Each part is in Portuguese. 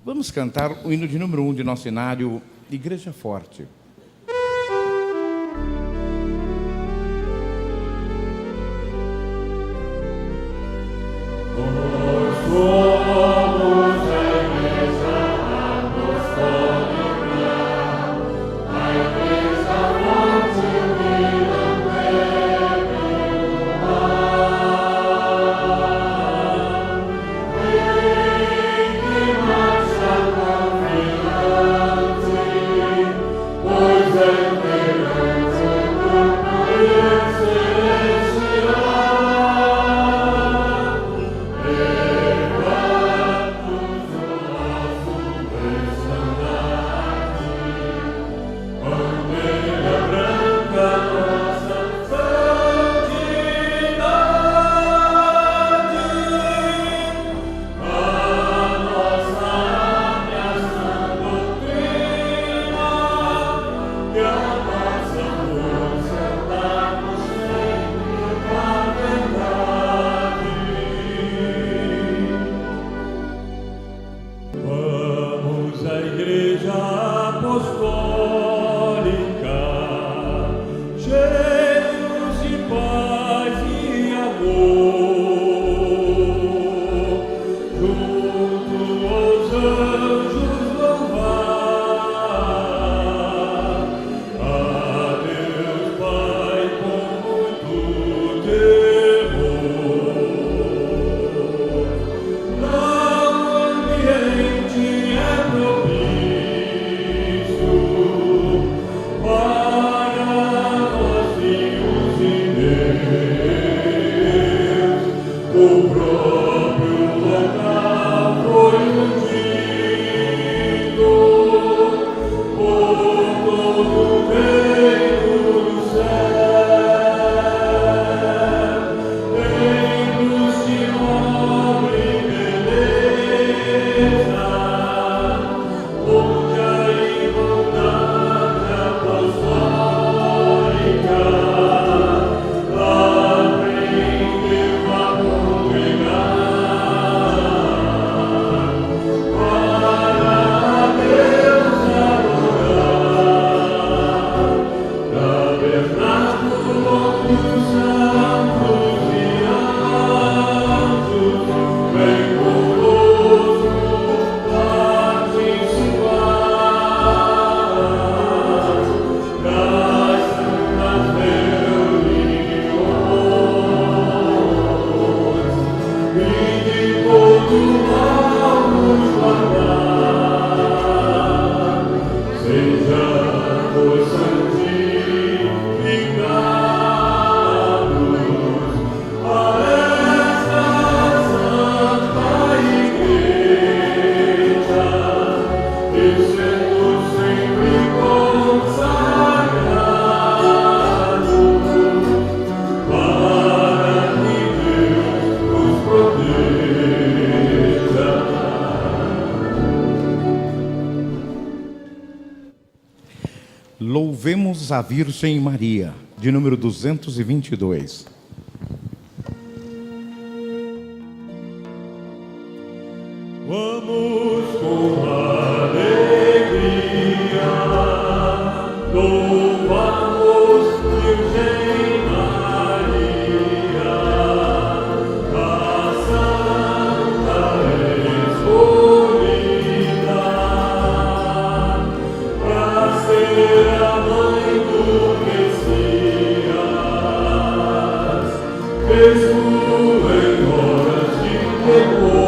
Vamos cantar o hino de número 1 de nosso cenário, Igreja Forte. Louvemos a Virgem Maria, de número 222. Vamos com alegria, louvamos Virgem Maria, a Santa escolhida, pra ser a mãe do Messias, mesmo em horas de temor.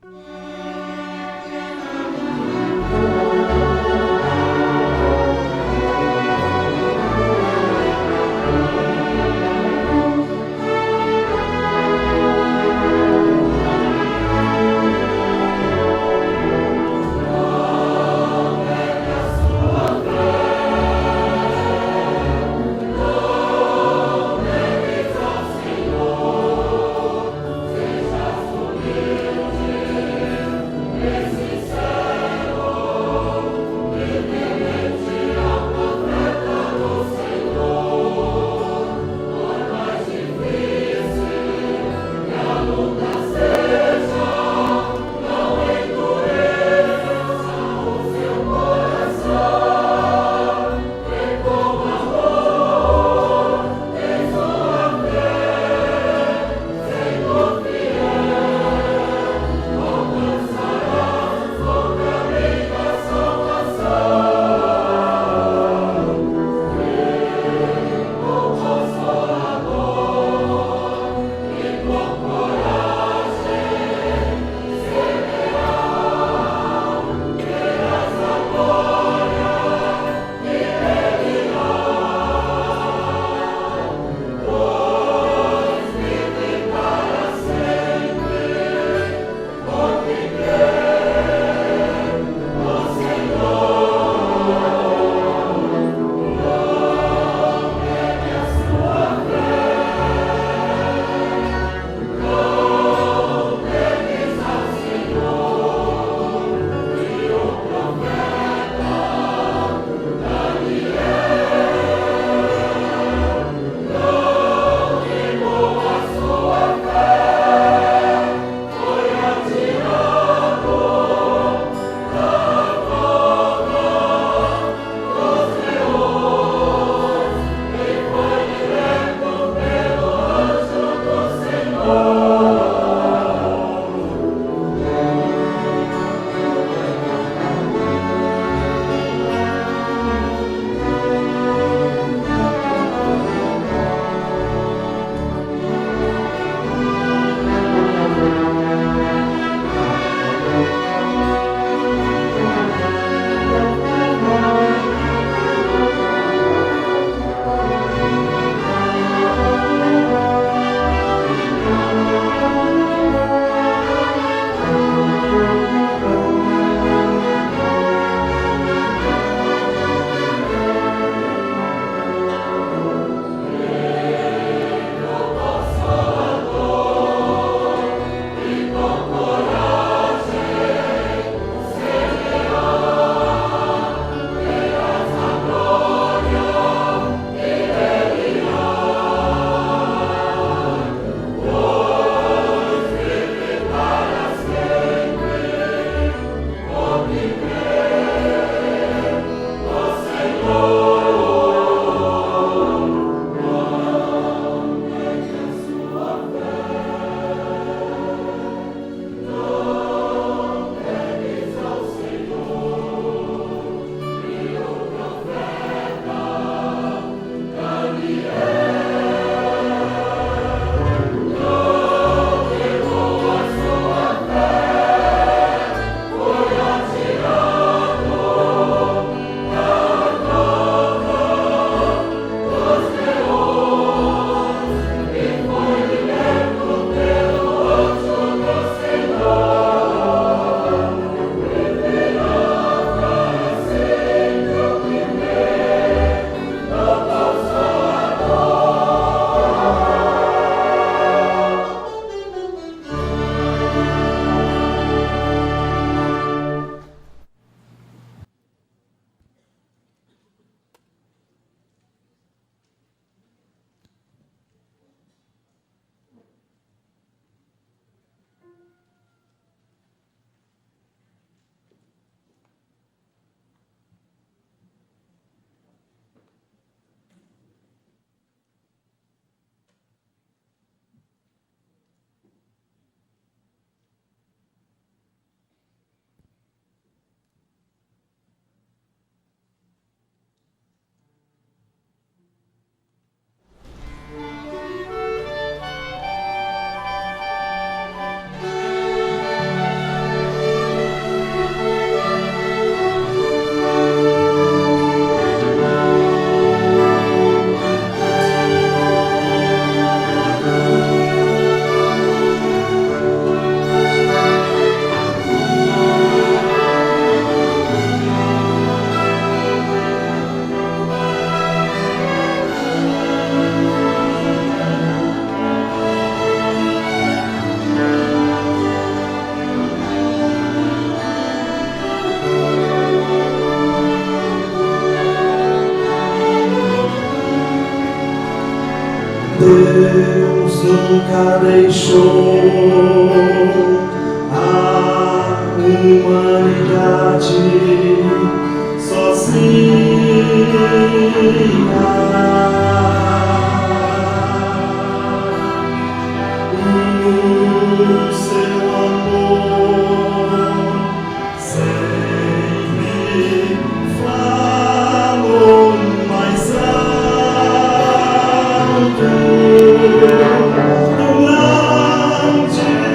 Senhor, seja humilde. nunca deixou a humanidade o seu amor sempre falou mais alto do alto.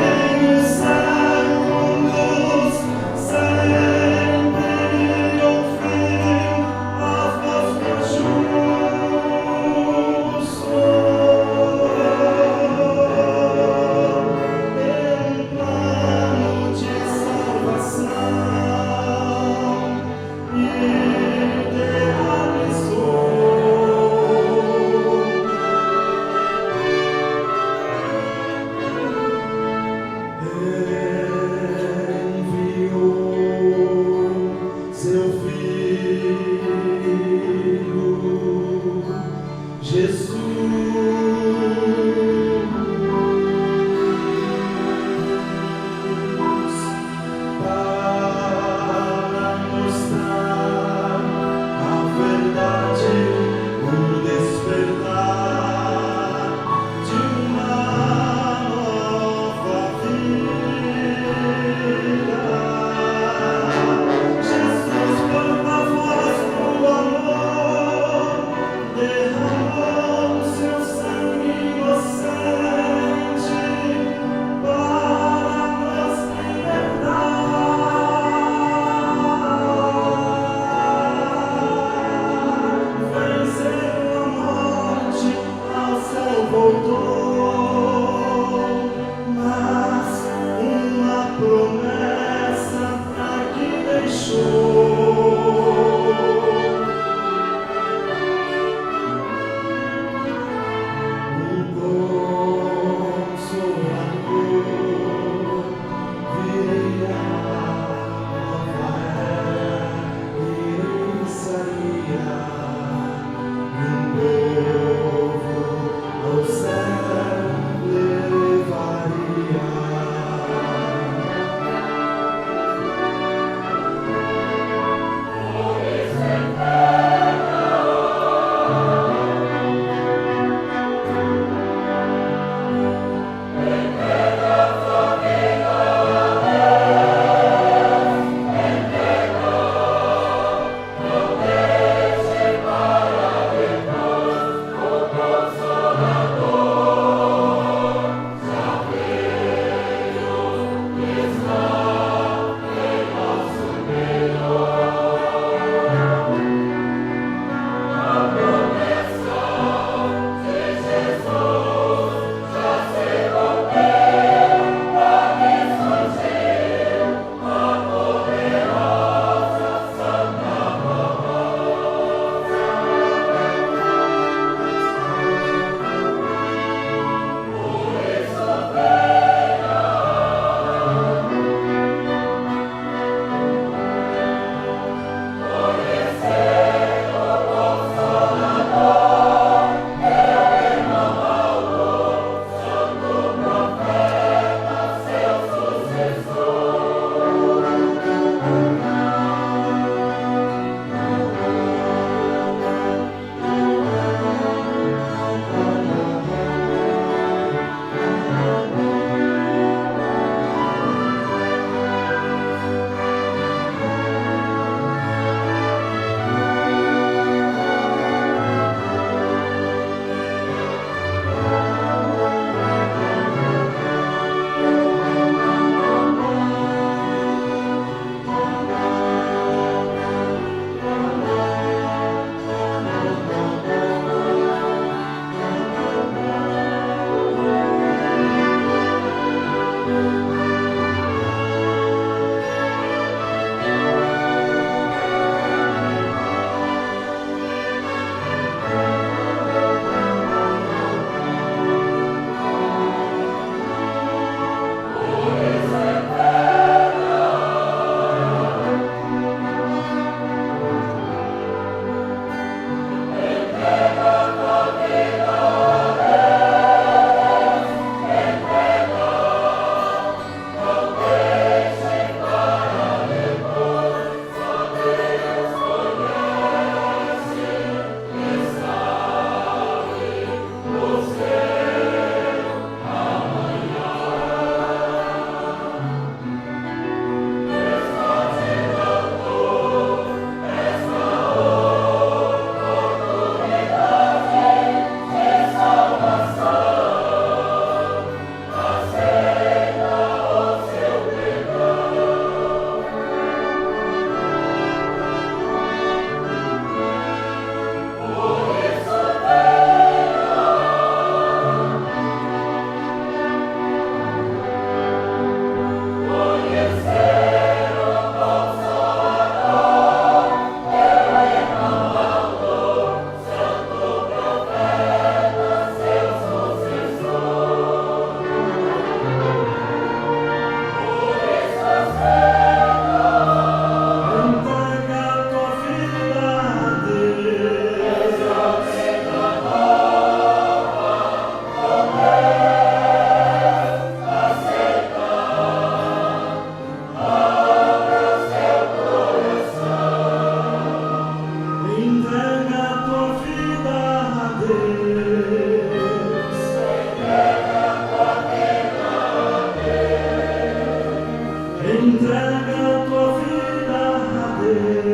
Entrega tua vida a Deus.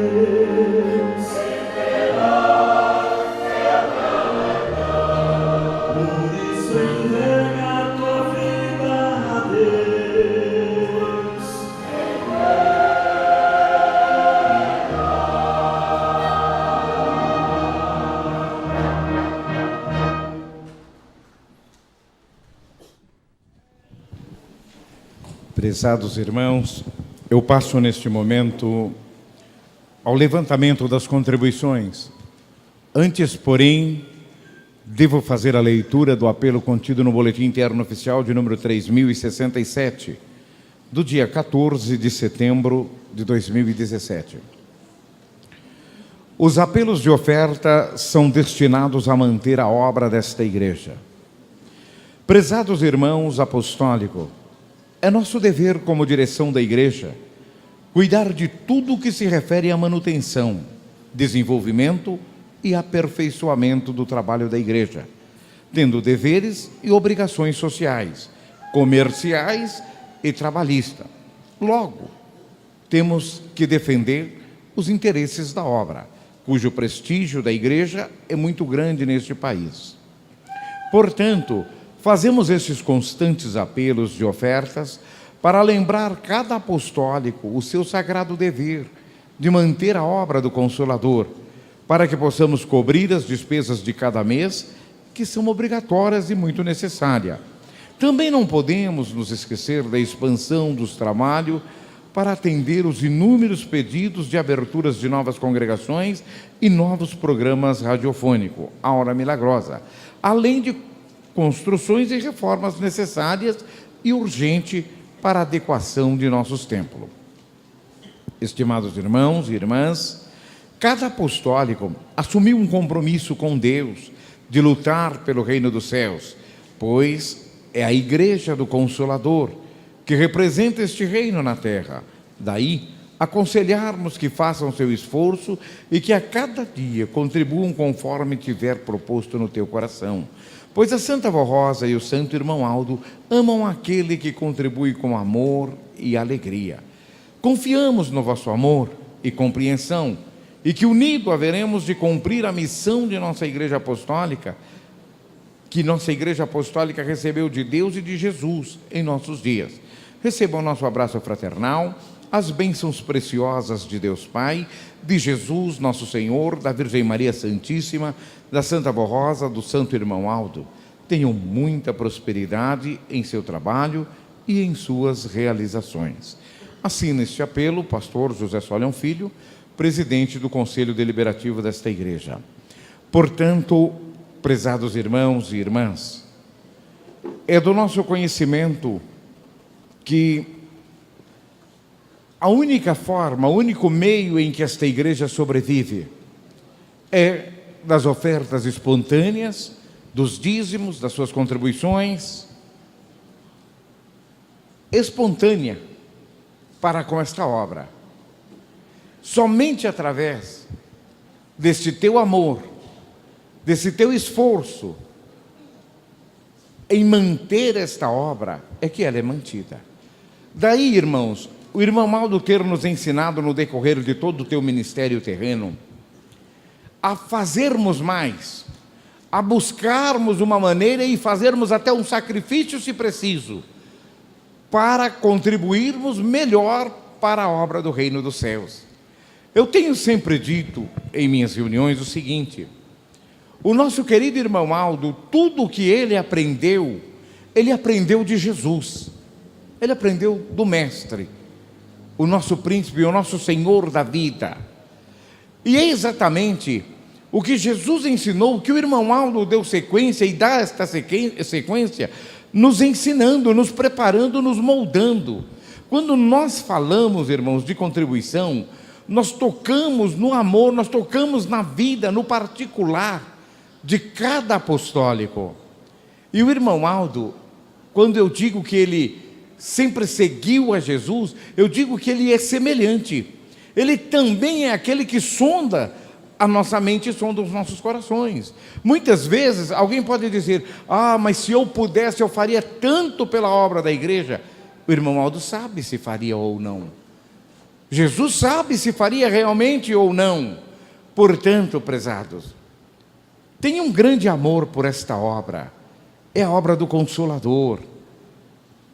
Por isso entrega tua vida a Deus. Prezados irmãos, eu passo neste momento ao levantamento das contribuições. Antes, porém, devo fazer a leitura do apelo contido no Boletim Interno Oficial de número 3067, do dia 14 de setembro de 2017. Os apelos de oferta são destinados a manter a obra desta igreja. Prezados irmãos apostólicos, é nosso dever como direção da igreja cuidar de tudo o que se refere à manutenção, desenvolvimento e aperfeiçoamento do trabalho da igreja, tendo deveres e obrigações sociais, comerciais e trabalhistas. Logo, temos que defender os interesses da obra, cujo prestígio da igreja é muito grande neste país. Portanto, fazemos estes constantes apelos de ofertas para lembrar cada apostólico o seu sagrado dever de manter a obra do Consolador, para que possamos cobrir as despesas de cada mês, que são obrigatórias e muito necessárias. Também não podemos nos esquecer da expansão dos trabalhos para atender os inúmeros pedidos de aberturas de novas congregações e novos programas radiofônicos, a Hora Milagrosa, além de construções e reformas necessárias e urgentes para a adequação de nossos templos. Estimados irmãos e irmãs, cada apostólico assumiu um compromisso com Deus de lutar pelo reino dos céus, pois é a igreja do Consolador que representa este reino na terra. Daí, aconselharmos que façam seu esforço e que a cada dia contribuam conforme tiver proposto no teu coração. Pois a Santa Vó Rosa e o Santo Irmão Aldo amam aquele que contribui com amor e alegria. Confiamos no vosso amor e compreensão, e que unido haveremos de cumprir a missão de nossa Igreja Apostólica, que nossa Igreja Apostólica recebeu de Deus e de Jesus em nossos dias. Recebam o nosso abraço fraternal, as bênçãos preciosas de Deus Pai, de Jesus nosso Senhor, da Virgem Maria Santíssima, da Santa Vó Rosa, do Santo Irmão Aldo. Tenham muita prosperidade em seu trabalho e em suas realizações. Assina este apelo o pastor José Solion Filho, presidente do Conselho Deliberativo desta igreja. Portanto, prezados irmãos e irmãs, é do nosso conhecimento que a única forma, o único meio em que esta igreja sobrevive é das ofertas espontâneas, dos dízimos, das suas contribuições, espontânea para com esta obra. Somente através deste teu amor, desse teu esforço em manter esta obra, é que ela é mantida. Daí, irmãos, o irmão Aldo ter nos ensinado no decorrer de todo o teu ministério terreno a fazermos mais, a buscarmos uma maneira e fazermos até um sacrifício, se preciso, para contribuirmos melhor para a obra do reino dos céus. Eu tenho sempre dito em minhas reuniões o seguinte: o nosso querido irmão Aldo, tudo o que ele aprendeu de Jesus, ele aprendeu do Mestre, o nosso príncipe, o nosso Senhor da vida. E é exatamente o que Jesus ensinou, que o irmão Aldo deu sequência e dá esta sequência, nos ensinando, nos preparando, nos moldando. Quando nós falamos, irmãos, de contribuição, nós tocamos no amor, nós tocamos na vida, no particular de cada apostólico. E o irmão Aldo, quando eu digo que ele sempre seguiu a Jesus, eu digo que ele é semelhante. Ele também é aquele que sonda a nossa mente e sonda os nossos corações. Muitas vezes alguém pode dizer: ah, mas se eu pudesse eu faria tanto pela obra da igreja. O irmão Aldo sabe se faria ou não. Jesus sabe se faria realmente ou não. Portanto, prezados, tenha um grande amor por esta obra. É a obra do Consolador.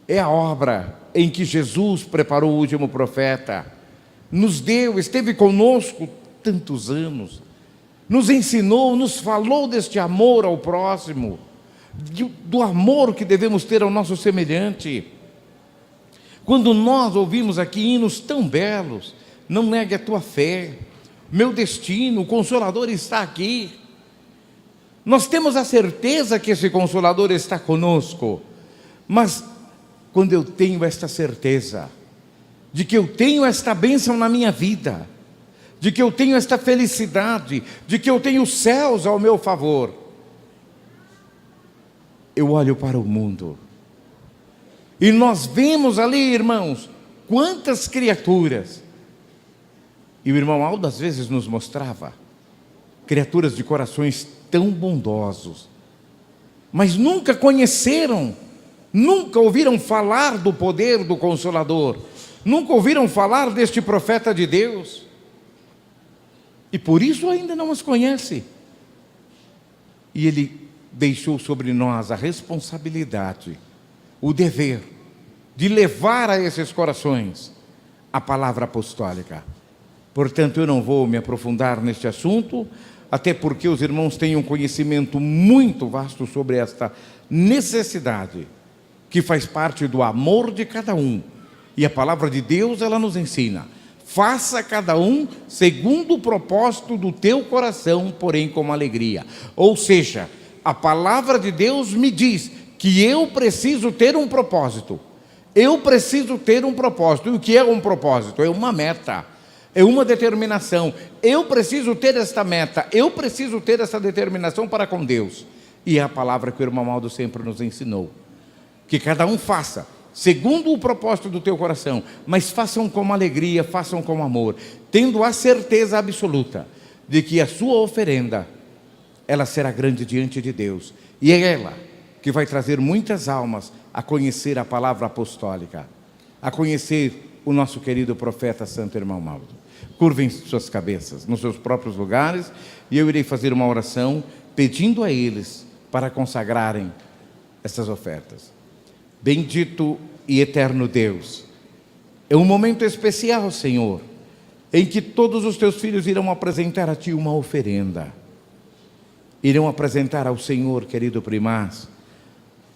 É a obra em que Jesus preparou o último profeta. Nos deu, esteve conosco tantos anos. Nos ensinou, nos falou deste amor ao próximo. Do amor que devemos ter ao nosso semelhante. Quando nós ouvimos aqui hinos tão belos, não negue a tua fé, meu destino, o Consolador está aqui. Nós temos a certeza que esse Consolador está conosco, mas quando eu tenho esta certeza, de que eu tenho esta bênção na minha vida, de que eu tenho esta felicidade, de que eu tenho os céus ao meu favor, eu olho para o mundo, e nós vemos ali, irmãos, quantas criaturas. E o irmão Aldo às vezes nos mostrava criaturas de corações tão bondosos, mas nunca conheceram, nunca ouviram falar do poder do Consolador, nunca ouviram falar deste profeta de Deus, e por isso ainda não os conhece. E ele deixou sobre nós a responsabilidade, o dever de levar a esses corações a palavra apostólica. Portanto, eu não vou me aprofundar neste assunto, até porque os irmãos têm um conhecimento muito vasto sobre esta necessidade, que faz parte do amor de cada um. E a palavra de Deus, ela nos ensina: faça cada um segundo o propósito do teu coração, porém com alegria. Ou seja, a palavra de Deus me diz que eu preciso ter um propósito. Eu preciso ter um propósito. E o que é um propósito? É uma meta, é uma determinação. Eu preciso ter esta meta, eu preciso ter essa determinação para com Deus. E é a palavra que o irmão Aldo sempre nos ensinou, que cada um faça segundo o propósito do teu coração, mas façam com alegria, façam com amor, tendo a certeza absoluta de que a sua oferenda, ela será grande diante de Deus, e é ela que vai trazer muitas almas a conhecer a palavra apostólica, a conhecer o nosso querido profeta Santo Irmão Aldo. Curvem suas cabeças nos seus próprios lugares, e eu irei fazer uma oração pedindo a eles para consagrarem essas ofertas. Bendito e eterno Deus, é um momento especial, Senhor, em que todos os teus filhos irão apresentar a Ti uma oferenda, irão apresentar ao Senhor, querido primaz,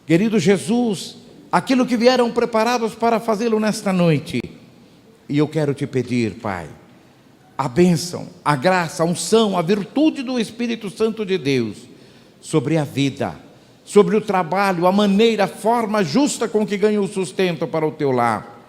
querido Jesus, aquilo que vieram preparados para fazê-lo nesta noite. E eu quero Te pedir, Pai, a bênção, a graça, a unção, a virtude do Espírito Santo de Deus sobre a vida, sobre o trabalho, a maneira, a forma justa com que ganha o sustento para o teu lar.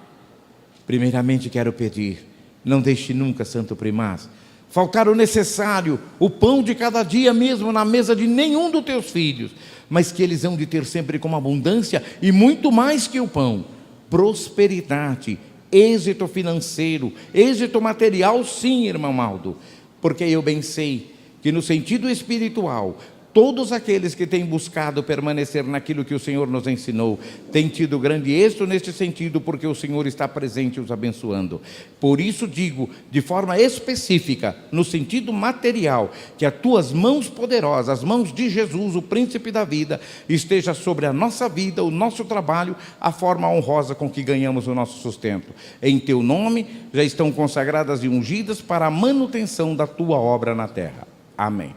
Primeiramente quero pedir, não deixe nunca, Santo Primaz, faltar o necessário, o pão de cada dia mesmo na mesa de nenhum dos teus filhos, mas que eles hão de ter sempre com abundância e muito mais que o pão, prosperidade, êxito financeiro, êxito material, sim, irmão Aldo, porque eu bem sei que no sentido espiritual, todos aqueles que têm buscado permanecer naquilo que o Senhor nos ensinou, têm tido grande êxito neste sentido, porque o Senhor está presente os abençoando. Por isso digo, de forma específica, no sentido material, que as tuas mãos poderosas, as mãos de Jesus, o príncipe da vida, esteja sobre a nossa vida, o nosso trabalho, a forma honrosa com que ganhamos o nosso sustento. Em teu nome, já estão consagradas e ungidas para a manutenção da tua obra na terra. Amém.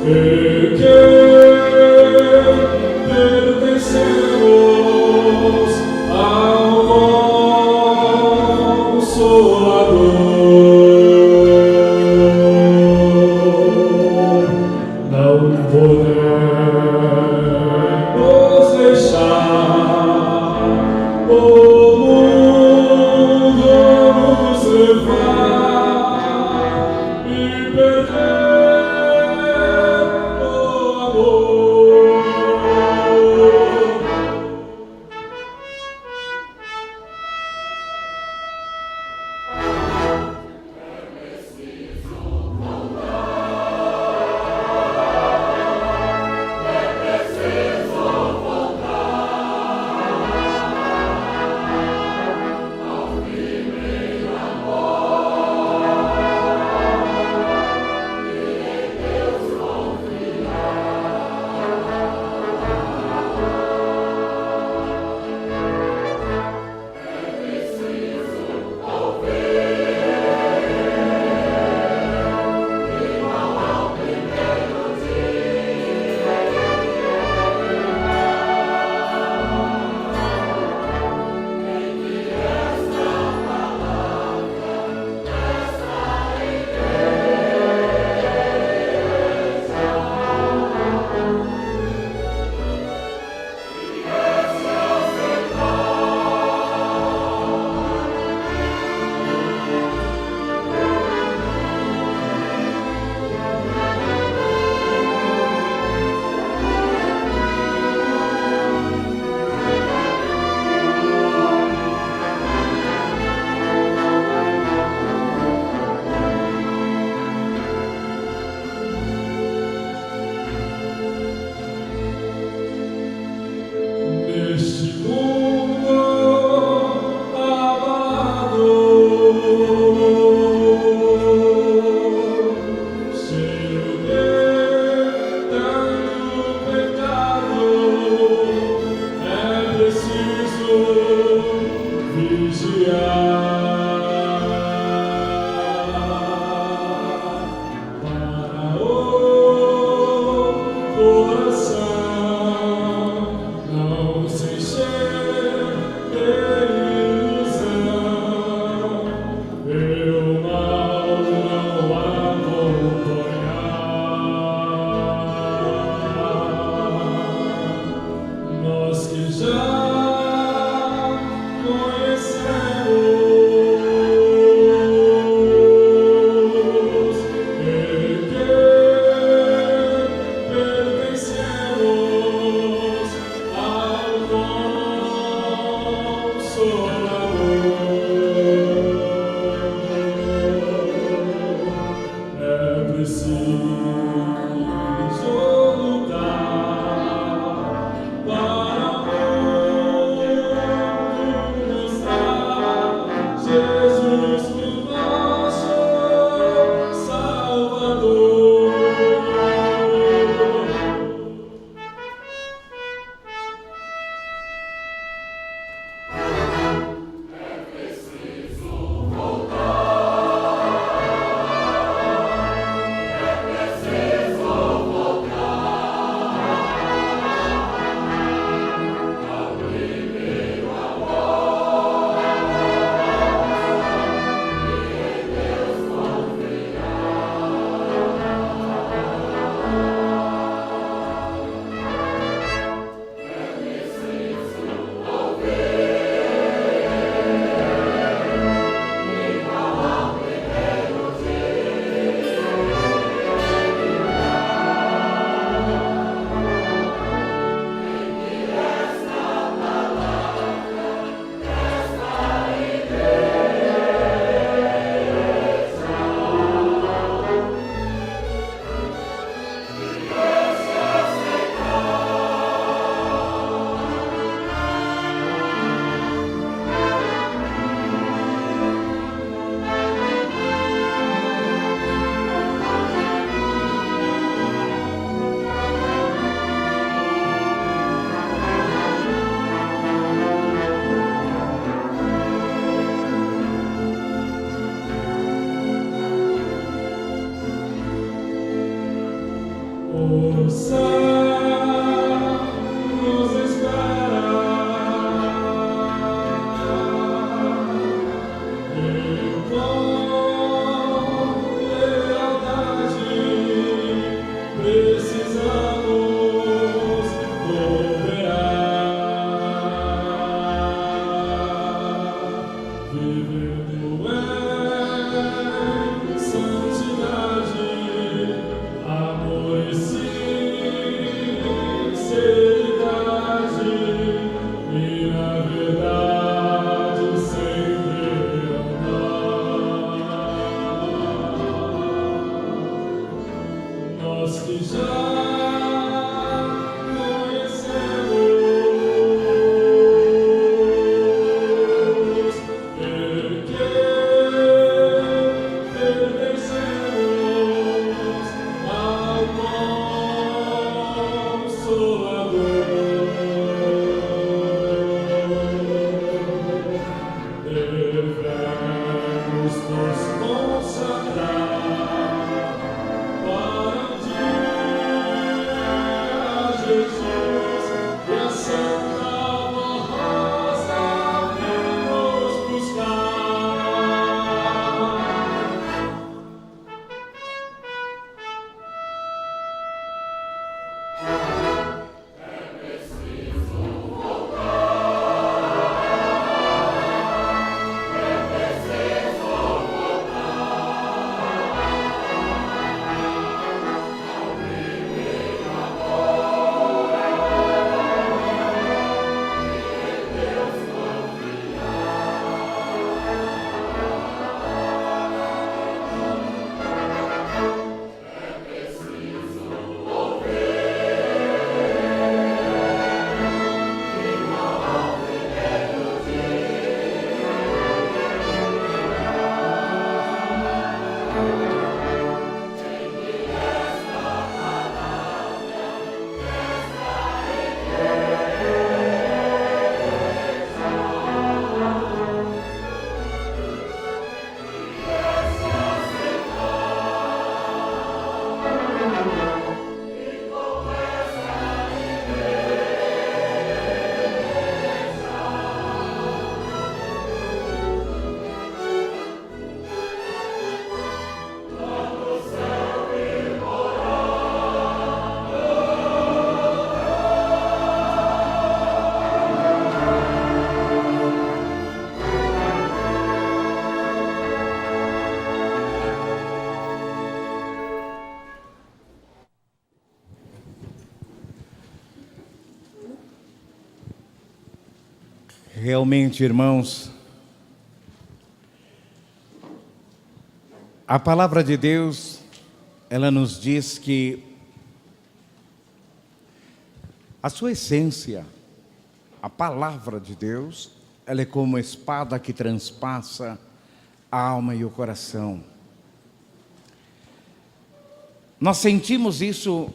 porque pertencemos ao Consolador. Não podemos deixar o mundo nos levar e perder o amor. O céu nos espera e com lealdade precisamos cooperar, vivendo em santidade, amor e sinceridade, e na verdade sempre andar. Nós que já conhecemos, porque pertencemos ao Consolador, devemos nos consagrar para um dia Jesus e a Santa Rosa vem nos buscar. Realmente, irmãos, a palavra de Deus, ela nos diz que a sua essência, a palavra de Deus, ela é como uma espada que transpassa a alma e o coração. Nós sentimos isso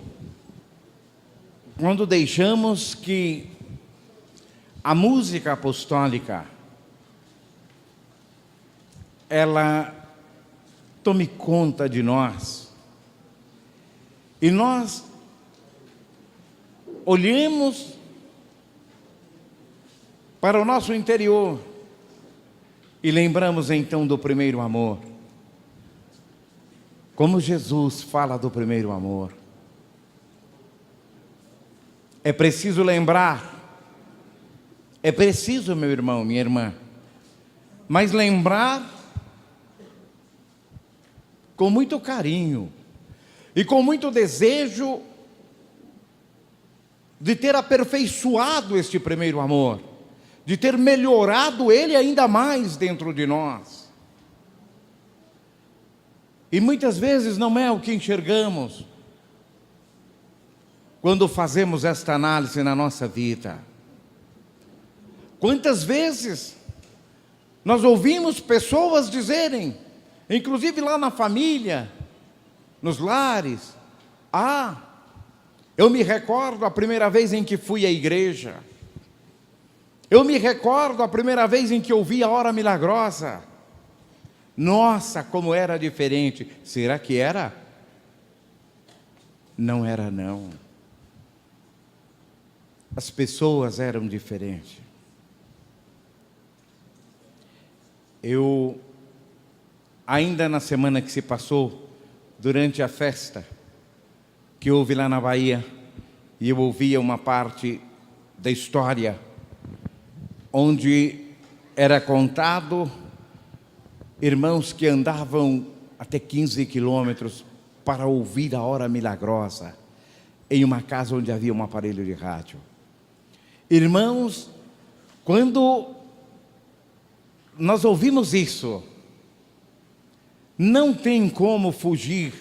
quando deixamos que a música apostólica ela tome conta de nós e nós olhemos para o nosso interior e lembramos então do primeiro amor. Como Jesus fala do primeiro amor. É preciso lembrar, é preciso, meu irmão, minha irmã, mas lembrar com muito carinho e com muito desejo de ter aperfeiçoado este primeiro amor, de ter melhorado ele ainda mais dentro de nós. E muitas vezes não é o que enxergamos quando fazemos esta análise na nossa vida. Quantas vezes nós ouvimos pessoas dizerem, inclusive lá na família, nos lares, eu me recordo a primeira vez em que fui à igreja, eu me recordo a primeira vez em que ouvi a hora milagrosa, nossa, como era diferente. Será que era? Não era não. As pessoas eram diferentes. Eu, ainda na semana que se passou, durante a festa que houve lá na Bahia, e eu ouvia uma parte da história, onde era contado irmãos que andavam até 15 quilômetros para ouvir a hora milagrosa, em uma casa onde havia um aparelho de rádio. Irmãos, quando nós ouvimos isso, não tem como fugir,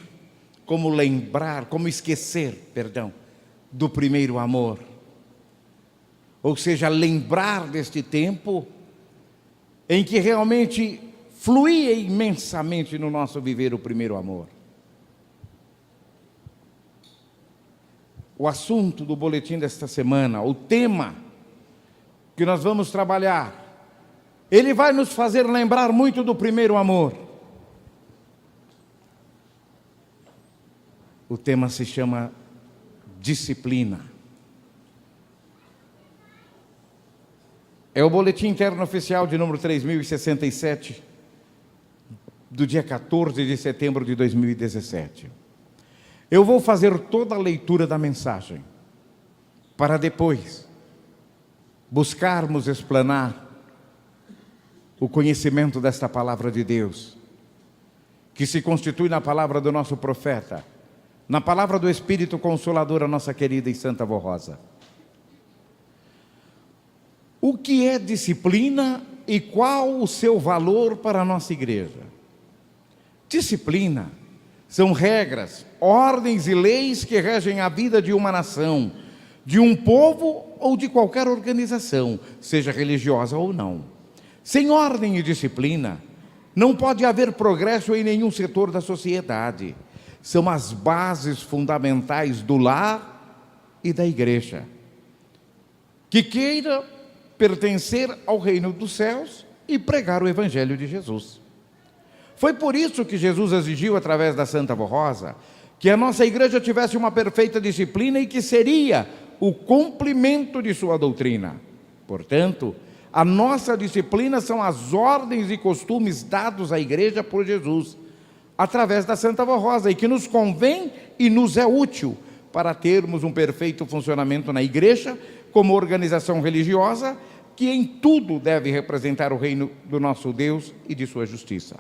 como lembrar, como esquecer, perdão, do primeiro amor. Ou seja, lembrar deste tempo em que realmente fluía imensamente no nosso viver o primeiro amor. O assunto do boletim desta semana, o tema que nós vamos trabalhar, ele vai nos fazer lembrar muito do primeiro amor. O tema se chama disciplina. É o boletim interno oficial de número 3067, do dia 14 de setembro de 2017. Eu vou fazer toda a leitura da mensagem, para depois buscarmos explanar o conhecimento desta palavra de Deus, que se constitui na palavra do nosso profeta, na palavra do Espírito Consolador, a nossa querida e santa Avó Rosa. O que é disciplina e qual o seu valor para a nossa igreja? Disciplina são regras, ordens e leis que regem a vida de uma nação, de um povo ou de qualquer organização, seja religiosa ou não. Sem ordem e disciplina, não pode haver progresso em nenhum setor da sociedade. São as bases fundamentais do lar e da igreja. Que queira pertencer ao reino dos céus e pregar o evangelho de Jesus. Foi por isso que Jesus exigiu, através da Santa Avó Rosa, que a nossa igreja tivesse uma perfeita disciplina e que seria o cumprimento de sua doutrina. Portanto, a nossa disciplina são as ordens e costumes dados à igreja por Jesus, através da Santa Avó Rosa, e que nos convém e nos é útil para termos um perfeito funcionamento na igreja, como organização religiosa, que em tudo deve representar o reino do nosso Deus e de sua justiça.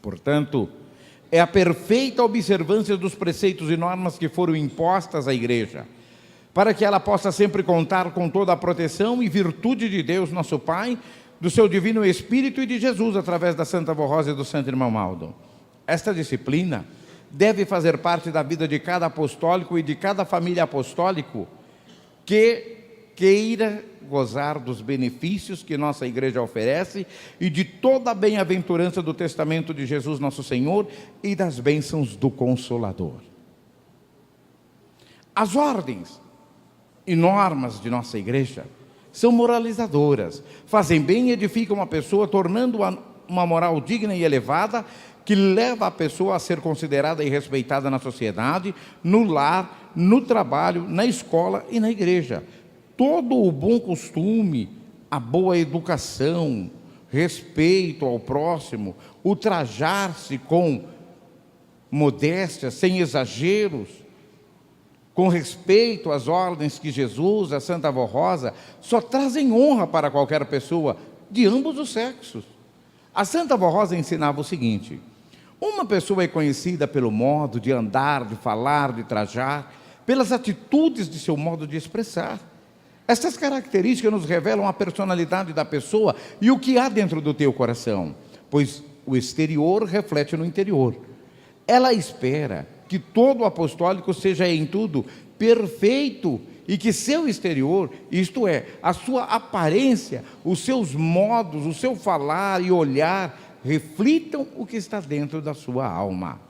Portanto, é a perfeita observância dos preceitos e normas que foram impostas à igreja, para que ela possa sempre contar com toda a proteção e virtude de Deus, nosso Pai, do seu divino Espírito e de Jesus, através da Santa Avó Rosa e do Santo Irmão Maldo. Esta disciplina deve fazer parte da vida de cada apostólico e de cada família apostólico que queira gozar dos benefícios que nossa igreja oferece e de toda a bem-aventurança do testamento de Jesus nosso Senhor e das bênçãos do Consolador. As ordens e normas de nossa igreja são moralizadoras, fazem bem e edificam a pessoa, tornando-a uma moral digna e elevada, que leva a pessoa a ser considerada e respeitada na sociedade, no lar, no trabalho, na escola e na igreja. Todo o bom costume, a boa educação, respeito ao próximo, o trajar-se com modéstia, sem exageros, com respeito às ordens que Jesus, a Santa Avó Rosa, só trazem honra para qualquer pessoa de ambos os sexos. A Santa Avó Rosa ensinava o seguinte: uma pessoa é conhecida pelo modo de andar, de falar, de trajar, pelas atitudes de seu modo de expressar. Essas características nos revelam a personalidade da pessoa e o que há dentro do teu coração, pois o exterior reflete no interior. Ela espera que todo apostólico seja em tudo perfeito e que seu exterior, isto é, a sua aparência, os seus modos, o seu falar e olhar, reflitam o que está dentro da sua alma.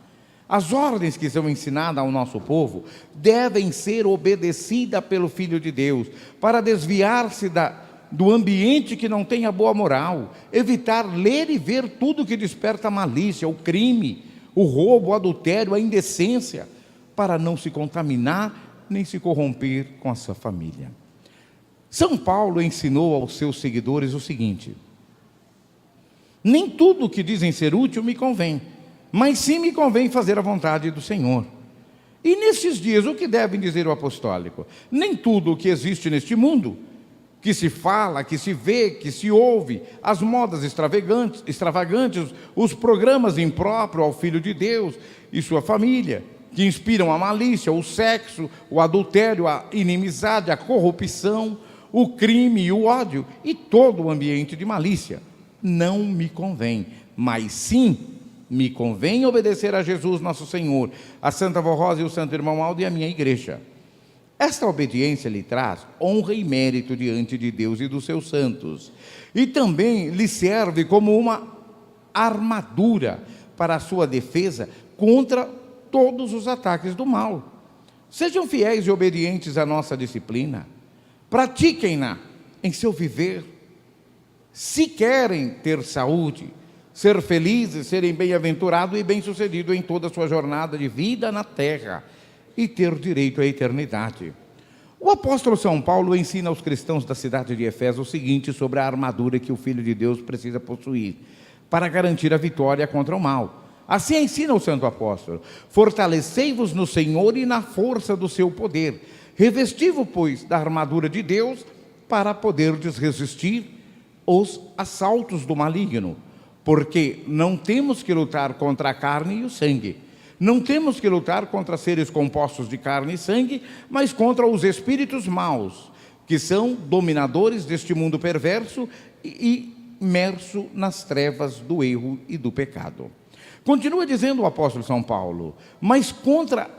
As ordens que são ensinadas ao nosso povo devem ser obedecidas pelo Filho de Deus, para desviar-se do ambiente que não tenha boa moral, evitar ler e ver tudo que desperta a malícia, o crime, o roubo, o adultério, a indecência. para não se contaminar nem se corromper com a sua família. São Paulo ensinou aos seus seguidores o seguinte: nem tudo que dizem ser útil me convém, mas sim me convém fazer a vontade do Senhor. E nesses dias, o que deve dizer o apostólico? Nem tudo o que existe neste mundo, que se fala, que se vê, que se ouve, as modas extravagantes, os programas impróprios ao Filho de Deus e sua família, que inspiram a malícia, o sexo, o adultério, a inimizade, a corrupção, o crime e o ódio e todo o ambiente de malícia, não me convém, mas sim me convém obedecer a Jesus nosso Senhor, a Santa Vó Rosa e o Santo Irmão Aldo e a minha igreja. Esta obediência lhe traz honra e mérito diante de Deus e dos seus santos, e também lhe serve como uma armadura para a sua defesa contra todos os ataques do mal. Sejam fiéis e obedientes à nossa disciplina, pratiquem-na em seu viver. Se querem ter saúde, ser felizes, serem bem-aventurados e bem-sucedidos em toda a sua jornada de vida na terra e ter direito à eternidade. O apóstolo São Paulo ensina aos cristãos da cidade de Éfeso o seguinte sobre a armadura que o Filho de Deus precisa possuir para garantir a vitória contra o mal. Assim ensina o santo apóstolo: fortalecei-vos no Senhor e na força do seu poder. Revesti-vos, pois, da armadura de Deus para poderdes resistir os assaltos do maligno. Porque não temos que lutar contra a carne e o sangue. Não temos que lutar contra seres compostos de carne e sangue, mas contra os espíritos maus, que são dominadores deste mundo perverso e imerso nas trevas do erro e do pecado. Continua dizendo o apóstolo São Paulo: mas contra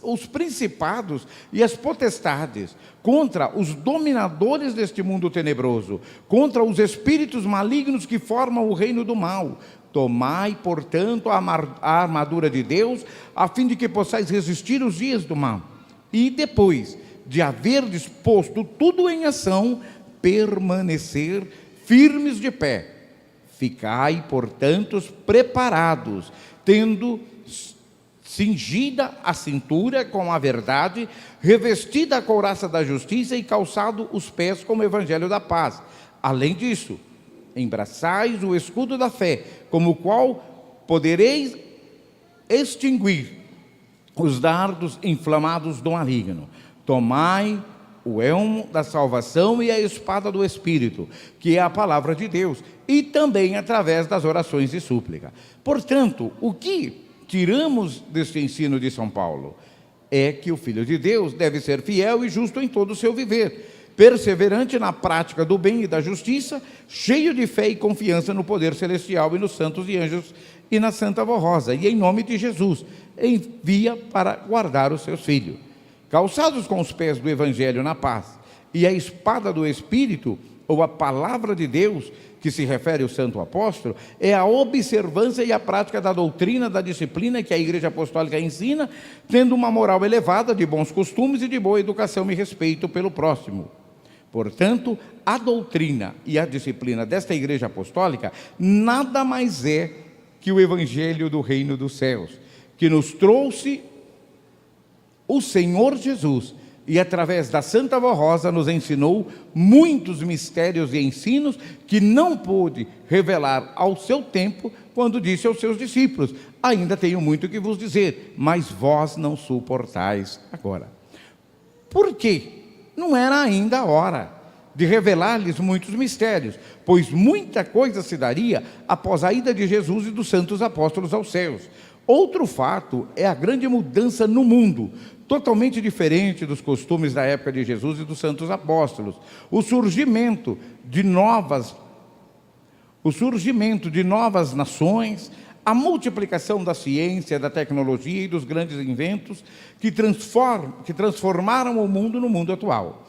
os principados e as potestades, contra os dominadores deste mundo tenebroso, contra os espíritos malignos que formam o reino do mal, tomai, portanto, a armadura de Deus, a fim de que possais resistir os dias do mal. E depois de haver disposto tudo em ação, permanecer firmes de pé. Ficai, portanto, preparados, tendo cingida a cintura com a verdade, revestida a couraça da justiça e calçado os pés com o evangelho da paz. Além disso, embraçais o escudo da fé, como o qual podereis extinguir os dardos inflamados do maligno. Tomai o elmo da salvação e a espada do Espírito, que é a palavra de Deus, e também através das orações de súplica. Portanto, o que tiramos deste ensino de São Paulo é que o Filho de Deus deve ser fiel e justo em todo o seu viver, perseverante na prática do bem e da justiça, cheio de fé e confiança no poder celestial e nos santos e anjos e na Santa Vó Rosa, e em nome de Jesus, envia para guardar os seus filhos. Calçados com os pés do Evangelho na paz, e a espada do Espírito, ou a palavra de Deus, que se refere ao santo apóstolo, é a observância e a prática da doutrina, da disciplina que a Igreja Apostólica ensina, tendo uma moral elevada, de bons costumes e de boa educação e respeito pelo próximo. Portanto, a doutrina e a disciplina desta Igreja Apostólica nada mais é que o Evangelho do Reino dos Céus, que nos trouxe o Senhor Jesus, e através da Santa Vó Rosa nos ensinou muitos mistérios e ensinos que não pôde revelar ao seu tempo, quando disse aos seus discípulos: ainda tenho muito que vos dizer, mas vós não suportais agora. Por quê? Não era ainda a hora de revelar-lhes muitos mistérios, pois muita coisa se daria após a ida de Jesus e dos santos apóstolos aos céus. Outro fato é a grande mudança no mundo, totalmente diferente dos costumes da época de Jesus e dos santos apóstolos. O surgimento de novas nações, a multiplicação da ciência, da tecnologia e dos grandes inventos que transformaram o mundo no mundo atual.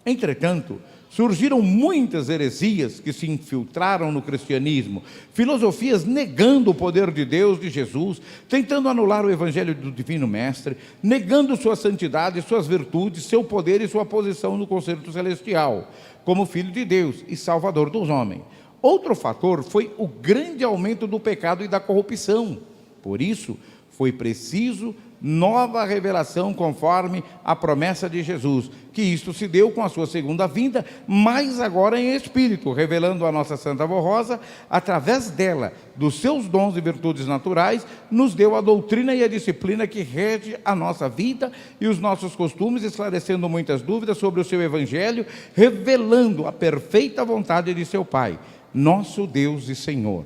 Entretanto, surgiram muitas heresias que se infiltraram no cristianismo, filosofias negando o poder de Deus, de Jesus, tentando anular o evangelho do Divino Mestre, negando sua santidade, suas virtudes, seu poder e sua posição no concerto celestial, como Filho de Deus e Salvador dos homens. Outro fator foi o grande aumento do pecado e da corrupção. Por isso, foi preciso nova revelação conforme a promessa de Jesus, que isto se deu com a sua segunda vinda, mas agora em espírito, revelando a nossa Santa Avó Rosa, através dela, dos seus dons e virtudes naturais, nos deu a doutrina e a disciplina que rege a nossa vida e os nossos costumes, esclarecendo muitas dúvidas sobre o seu Evangelho, revelando a perfeita vontade de seu Pai, nosso Deus e Senhor.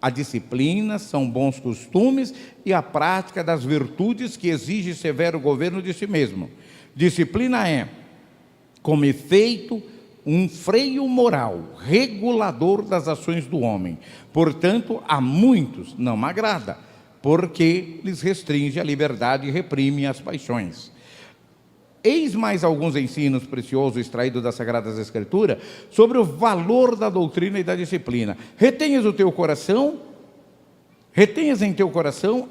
A disciplina são bons costumes e a prática das virtudes que exige severo governo de si mesmo. Disciplina é, como efeito, um freio moral, regulador das ações do homem. Portanto, a muitos não agrada, porque lhes restringe a liberdade e reprime as paixões. Eis mais alguns ensinos preciosos extraídos das Sagradas Escrituras sobre o valor da doutrina e da disciplina. Retenhas em teu coração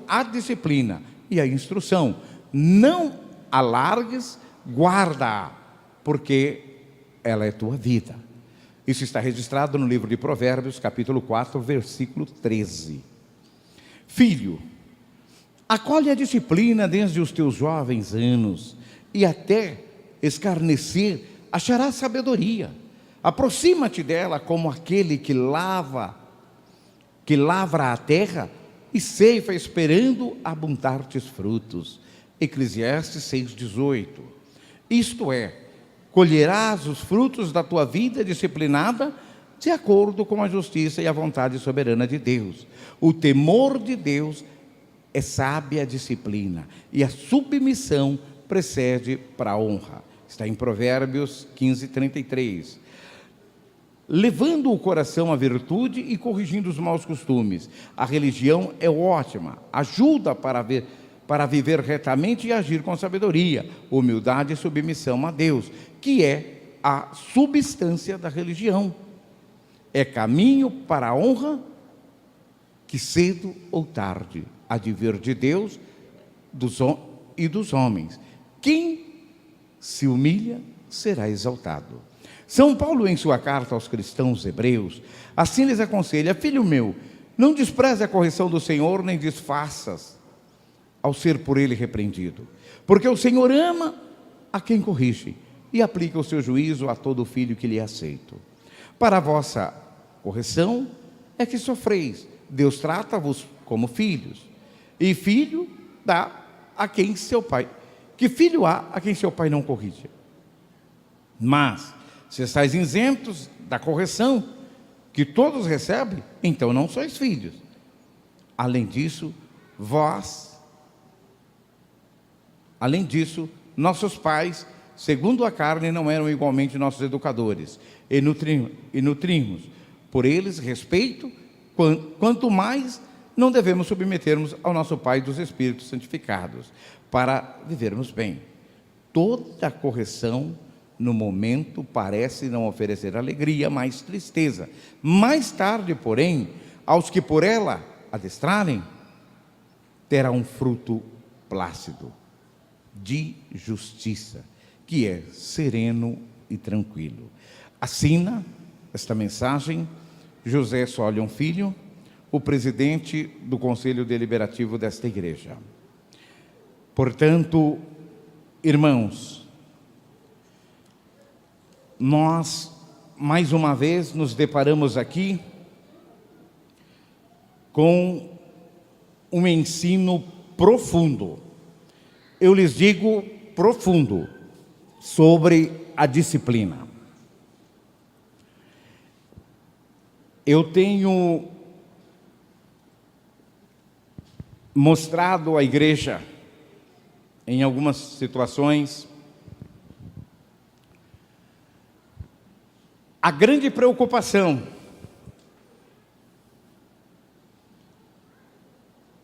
a disciplina e a instrução. Não a largues, guarda-a, porque ela é tua vida. Isso está registrado no livro de Provérbios, capítulo 4, versículo 13. Filho, acolhe a disciplina desde os teus jovens anos, e até escarnecer acharás sabedoria. Aproxima-te dela como aquele que lavra a terra e ceifa esperando abundar-te os frutos. Eclesiastes 6,18. Isto é, colherás os frutos da tua vida disciplinada de acordo com a justiça e a vontade soberana de Deus. O temor de Deus é sábia disciplina, e a submissão precede para a honra. Está em Provérbios 15:33. Levando o coração à virtude e corrigindo os maus costumes. A religião é ótima, ajuda para viver retamente e agir com sabedoria, humildade e submissão a Deus, que é a substância da religião. É caminho para a honra que cedo ou tarde há de vir de Deus e dos homens. Quem se humilha será exaltado. São Paulo, em sua carta aos cristãos hebreus, assim lhes aconselha: filho meu, não despreze a correção do Senhor, nem desfaças ao ser por ele repreendido. Porque o Senhor ama a quem corrige e aplica o seu juízo a todo filho que lhe é aceito. Para a vossa correção é que sofreis. Deus trata-vos como filhos. E filho dá a quem seu pai... Que filho há a quem seu pai não corrige? Mas, se estáis isentos da correção que todos recebem, então não sois filhos. Além disso, nossos pais, segundo a carne, não eram igualmente nossos educadores, e nutrimos por eles respeito, quanto mais não devemos submetermos ao nosso Pai dos Espíritos santificados, para vivermos bem. Toda correção, no momento, parece não oferecer alegria, mas tristeza. Mais tarde, porém, aos que por ela adestrarem, terá um fruto plácido, de justiça, que é sereno e tranquilo. Assina esta mensagem José Solion Filho, o presidente do Conselho Deliberativo desta igreja. Portanto, irmãos, nós, mais uma vez, nos deparamos aqui com um ensino profundo, eu lhes digo profundo, sobre a disciplina. Eu tenho mostrado à igreja, em algumas situações, a grande preocupação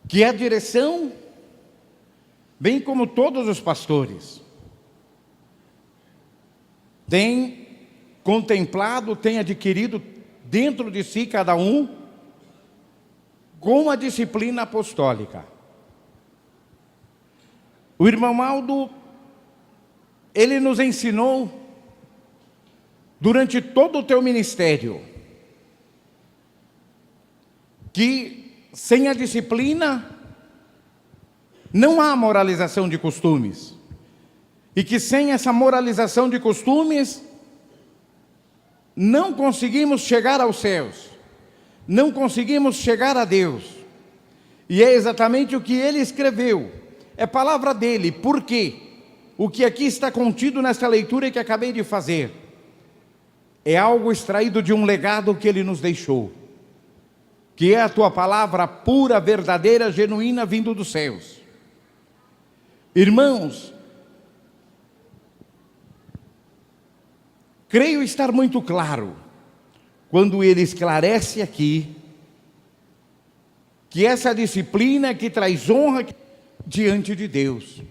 que a direção, bem como todos os pastores, tem contemplado, tem adquirido dentro de si, cada um, com a disciplina apostólica. O irmão Aldo, ele nos ensinou, durante todo o teu ministério, que sem a disciplina Não há moralização de costumes. E que sem essa moralização de costumes, não conseguimos chegar aos céus. Não conseguimos chegar a Deus. E é exatamente o que ele escreveu. É palavra dele. Por quê? O que aqui está contido nessa leitura que acabei de fazer é algo extraído de um legado que ele nos deixou, que é a tua palavra pura, verdadeira, genuína, vindo dos céus. Irmãos, creio estar muito claro quando ele esclarece aqui que essa disciplina que traz honra diante de Deus.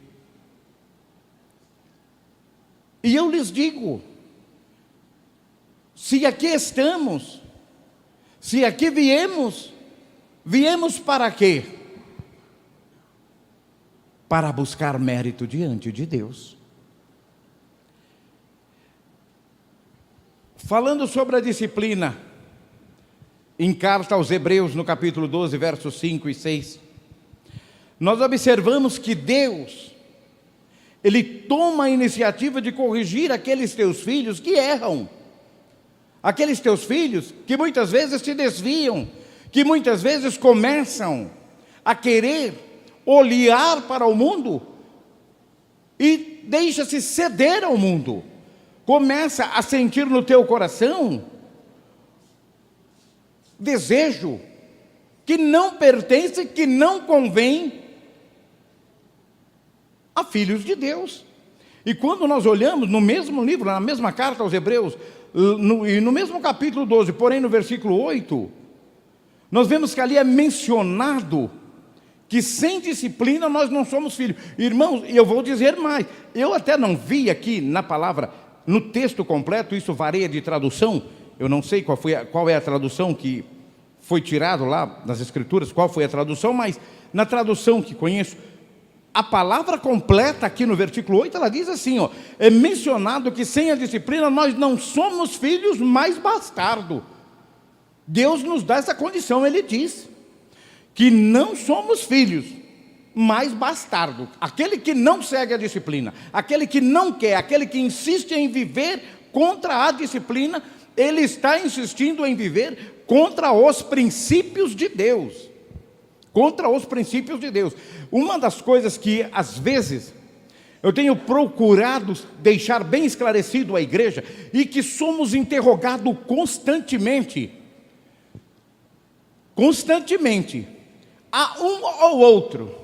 E eu lhes digo, se aqui estamos, se aqui viemos para quê? Para buscar mérito diante de Deus. Falando sobre a disciplina, em carta aos Hebreus, no capítulo 12, versos 5 e 6, nós observamos que Deus, Ele toma a iniciativa de corrigir aqueles teus filhos que erram, aqueles teus filhos que muitas vezes se desviam, que muitas vezes começam a querer olhar para o mundo e deixa-se ceder ao mundo, começa a sentir no teu coração desejo que não pertence, que não convém a filhos de Deus. E quando nós olhamos no mesmo livro, na mesma carta aos Hebreus, e no mesmo capítulo 12, porém no versículo 8, nós vemos que ali é mencionado que sem disciplina nós não somos filhos. Irmãos, e eu vou dizer mais, eu até não vi aqui na palavra, no texto completo, isso varia de tradução, eu não sei qual é a tradução que foi tirado lá nas Escrituras, qual foi a tradução, mas na tradução que conheço, a palavra completa aqui no versículo 8, ela diz assim, ó, é mencionado que sem a disciplina nós não somos filhos, mas bastardo. Deus nos dá essa condição, Ele diz que não somos filhos, mas bastardo. Aquele que não segue a disciplina, aquele que não quer, aquele que insiste em viver contra a disciplina, ele está insistindo em viver contra os princípios de Deus. Contra os princípios de Deus. Uma das coisas que às vezes eu tenho procurado deixar bem esclarecido à igreja, e que somos interrogados constantemente, há um ou outro,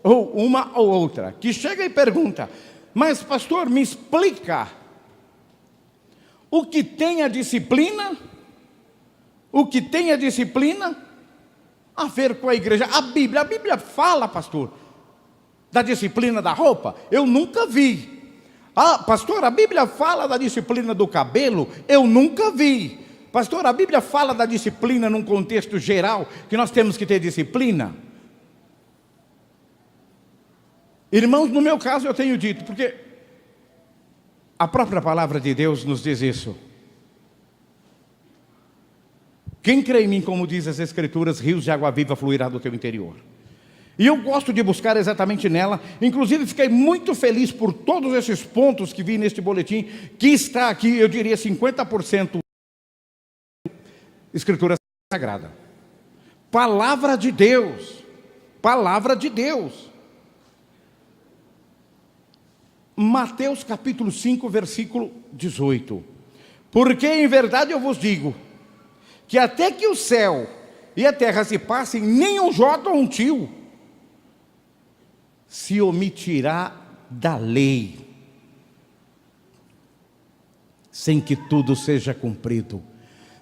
ou uma ou outra, que chega e pergunta, mas pastor, me explica, o que tem a disciplina a ver com a igreja? A Bíblia fala, pastor, da disciplina da roupa? Eu nunca vi. Ah, pastor, a Bíblia fala da disciplina do cabelo? Eu nunca vi. Pastor, a Bíblia fala da disciplina num contexto geral, que nós temos que ter disciplina? Irmãos, no meu caso eu tenho dito, porque a própria palavra de Deus nos diz isso. Quem crê em mim, como diz as Escrituras, rios de água viva fluirá do teu interior. E eu gosto de buscar exatamente nela. Inclusive fiquei muito feliz por todos esses pontos que vi neste boletim, que está aqui, eu diria 50% Escritura Sagrada. Palavra de Deus. Palavra de Deus. Mateus capítulo 5, versículo 18. Porque em verdade eu vos digo, que até que o céu e a terra se passem, nem um jota ou um tio se omitirá da lei, sem que tudo seja cumprido.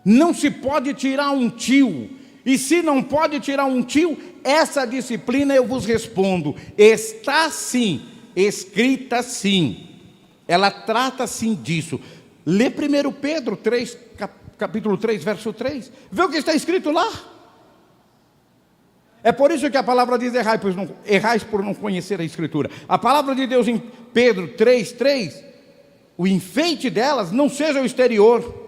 Não se pode tirar um tio, e se não pode tirar um tio, essa disciplina eu vos respondo, está sim, escrita sim, ela trata sim disso. Lê 1 Pedro 3, capítulo 3, verso 3, vê o que está escrito lá. É por isso que a palavra diz, errais por não conhecer a Escritura. A palavra de Deus em Pedro 3, 3, o enfeite delas não seja o exterior,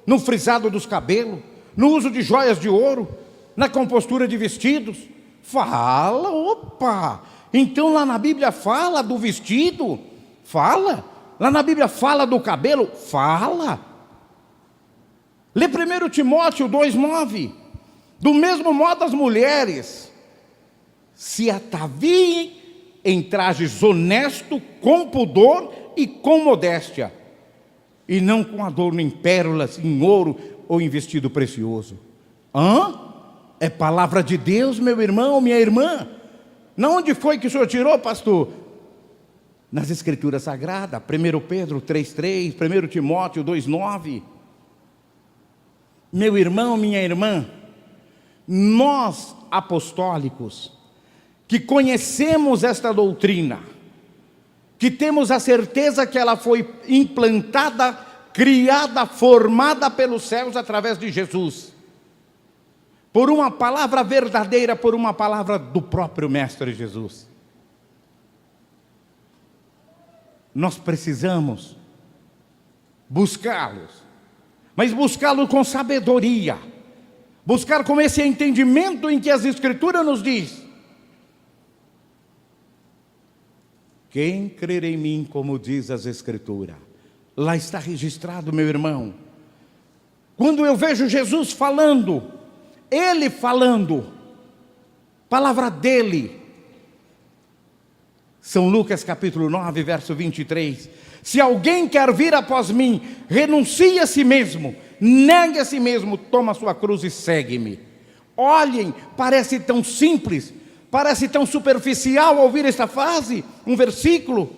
no frisado dos cabelos, no uso de joias de ouro, na compostura de vestidos. Fala, opa! Então lá na Bíblia fala do vestido? Fala. Lá na Bíblia fala do cabelo? Fala. Lê 1 Timóteo 2,9. Do mesmo modo as mulheres se ataviem em trajes honestos, com pudor e com modéstia, e não com adorno em pérolas, em ouro ou em vestido precioso. É palavra de Deus, meu irmão, minha irmã. Não, onde foi que o senhor tirou, pastor? Nas Escrituras Sagradas, 1 Pedro 3,3, 1 Timóteo 2,9. Meu irmão, minha irmã, nós apostólicos, que conhecemos esta doutrina, que temos a certeza que ela foi implantada, criada, formada pelos céus através de Jesus, por uma palavra verdadeira, por uma palavra do próprio Mestre Jesus. Nós precisamos buscá-los, mas buscá-los com sabedoria, buscar com esse entendimento em que as Escrituras nos diz: quem crer em mim, como diz as Escrituras. Lá está registrado, meu irmão. Quando eu vejo Jesus falando, Ele falando, palavra dEle. São Lucas capítulo 9, verso 23. Se alguém quer vir após mim, renuncie a si mesmo, negue a si mesmo, toma a sua cruz e segue-me. Olhem, parece tão simples, parece tão superficial ouvir esta frase, um versículo,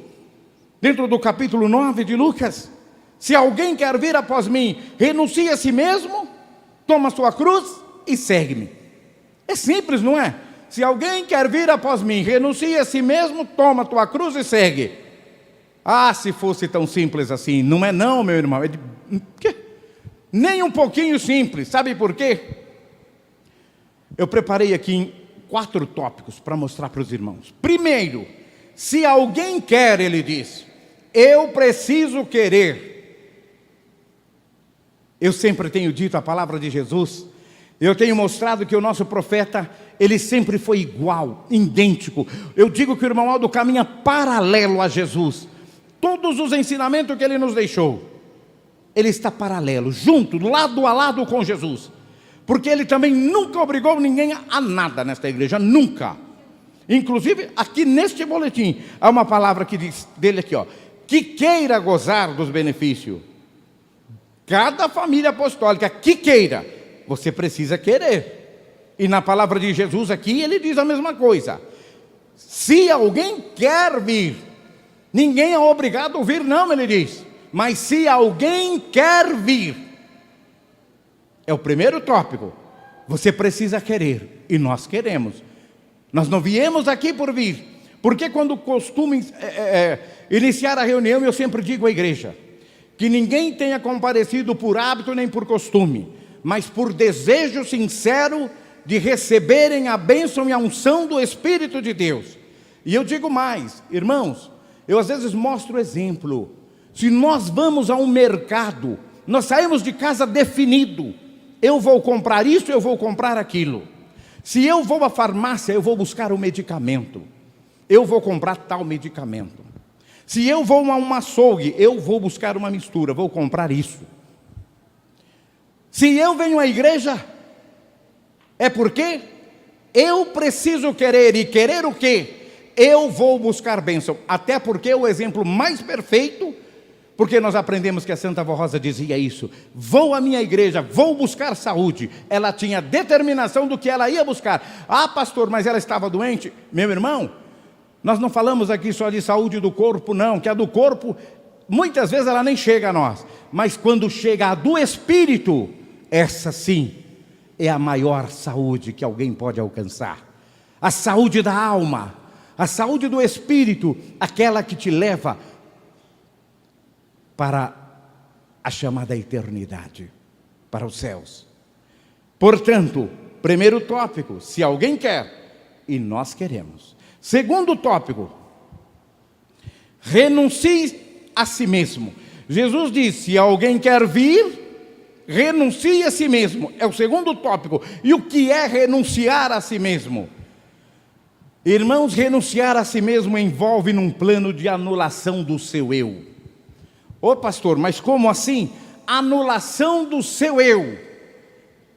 dentro do capítulo 9 de Lucas. Se alguém quer vir após mim, renuncie a si mesmo, toma a sua cruz e segue-me. É simples, não é? Se alguém quer vir após mim, renuncie a si mesmo, toma a tua cruz e segue. Ah, se fosse tão simples assim. Não é não, meu irmão. Nem um pouquinho simples. Sabe por quê? Eu preparei aqui 4 tópicos para mostrar para os irmãos. Primeiro, se alguém quer, ele diz, eu preciso querer. Eu sempre tenho dito a palavra de Jesus. Eu tenho mostrado que o nosso profeta, ele sempre foi igual, idêntico. Eu digo que o irmão Aldo caminha paralelo a Jesus. Todos os ensinamentos que ele nos deixou, ele está paralelo, junto, lado a lado com Jesus. Porque ele também nunca obrigou ninguém a nada nesta igreja, nunca. Inclusive, aqui neste boletim, há uma palavra que diz dele aqui, ó, que queira gozar dos benefícios. Cada família apostólica que queira, você precisa querer. E na palavra de Jesus aqui, ele diz a mesma coisa. Se alguém quer vir, ninguém é obrigado a vir, não, ele diz. Mas se alguém quer vir, é o primeiro tópico. Você precisa querer, e nós queremos. Nós não viemos aqui por vir. Porque quando costumo iniciar a reunião, eu sempre digo à igreja que ninguém tenha comparecido por hábito nem por costume, mas por desejo sincero de receberem a bênção e a unção do Espírito de Deus. E eu digo mais, irmãos, eu às vezes mostro exemplo. Se nós vamos a um mercado, nós saímos de casa definido, eu vou comprar isso, eu vou comprar aquilo. Se eu vou à farmácia, eu vou buscar um medicamento, eu vou comprar tal medicamento. Se eu vou a um açougue, eu vou buscar uma mistura, vou comprar isso. Se eu venho à igreja, é porque eu preciso querer, e querer o quê? Eu vou buscar bênção, até porque o exemplo mais perfeito, porque nós aprendemos que a Santa Avó Rosa dizia isso, vou à minha igreja, vou buscar saúde. Ela tinha determinação do que ela ia buscar. Ah, pastor, mas ela estava doente. Meu irmão, nós não falamos aqui só de saúde do corpo, não, que a do corpo, muitas vezes ela nem chega a nós, mas quando chega a do espírito, essa sim é a maior saúde que alguém pode alcançar. A saúde da alma, a saúde do espírito, aquela que te leva para a chamada eternidade, para os céus. Portanto, primeiro tópico, se alguém quer, e nós queremos. Segundo tópico, renuncie a si mesmo. Jesus disse, se alguém quer vir, renuncie a si mesmo. É o segundo tópico. E o que é renunciar a si mesmo? Irmãos, renunciar a si mesmo envolve num plano de anulação do seu eu. Ô pastor, mas como assim? Anulação do seu eu.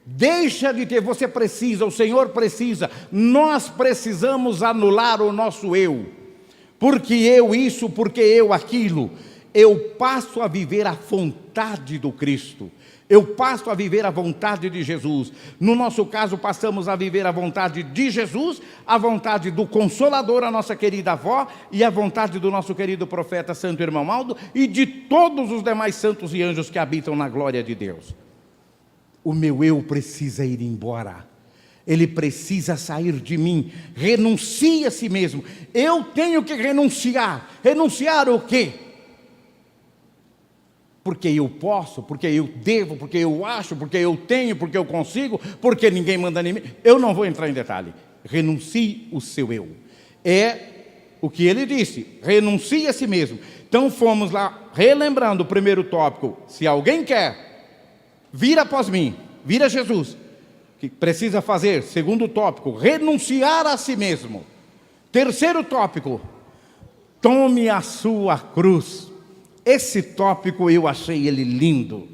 Deixa de ter, você precisa, o Senhor precisa, nós precisamos anular o nosso eu. Porque eu isso, porque eu aquilo. Eu passo a viver a vontade do Cristo. Eu passo a viver a vontade de Jesus. No nosso caso, passamos a viver a vontade de Jesus, a vontade do Consolador, a nossa querida avó, e a vontade do nosso querido profeta Santo Irmão Aldo, e de todos os demais santos e anjos que habitam na glória de Deus. O meu eu precisa ir embora. Ele precisa sair de mim. Renuncie a si mesmo. Eu tenho que renunciar. Renunciar o quê? Porque eu posso, porque eu devo, porque eu acho, porque eu tenho, porque eu consigo, porque ninguém manda em mim. Eu não vou entrar em detalhe. Renuncie o seu eu. É o que ele disse, renuncie a si mesmo. Então fomos lá, relembrando o primeiro tópico. Se alguém quer vir após mim, vir a Jesus, que precisa fazer, segundo tópico, renunciar a si mesmo. Terceiro tópico, tome a sua cruz. Esse tópico eu achei ele lindo.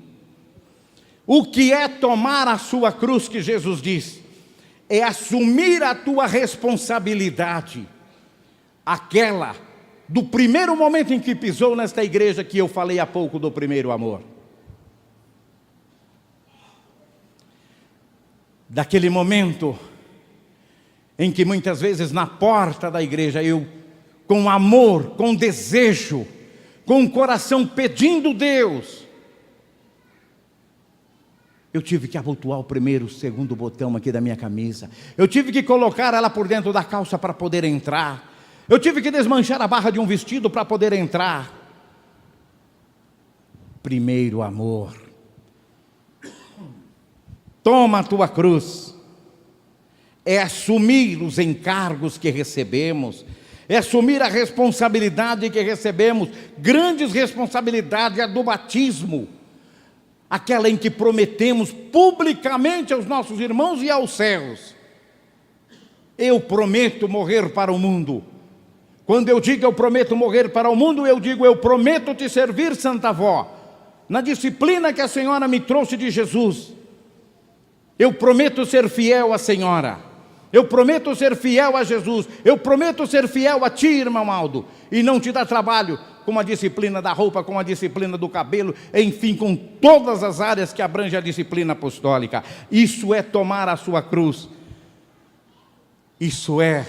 O que é tomar a sua cruz, que Jesus diz? É assumir a tua responsabilidade. Aquela do primeiro momento em que pisou nesta igreja que eu falei há pouco do primeiro amor. Daquele momento em que muitas vezes na porta da igreja eu, com amor, com desejo, com o coração pedindo Deus, eu tive que abotoar o primeiro, o segundo botão aqui da minha camisa. Eu tive que colocar ela por dentro da calça para poder entrar. Eu tive que desmanchar a barra de um vestido para poder entrar. Primeiro amor. Toma a tua cruz. É assumir os encargos que recebemos. É assumir a responsabilidade que recebemos. Grandes responsabilidades, a do batismo. Aquela em que prometemos publicamente aos nossos irmãos e aos céus. Eu prometo morrer para o mundo. Quando eu digo eu prometo morrer para o mundo, eu digo eu prometo te servir, Santa Avó. Na disciplina que a senhora me trouxe de Jesus. Eu prometo ser fiel à senhora. Eu prometo ser fiel a Jesus. Eu prometo ser fiel a ti, irmão Aldo. E não te dar trabalho com a disciplina da roupa, com a disciplina do cabelo, enfim, com todas as áreas que abrange a disciplina apostólica. Isso é tomar a sua cruz. Isso é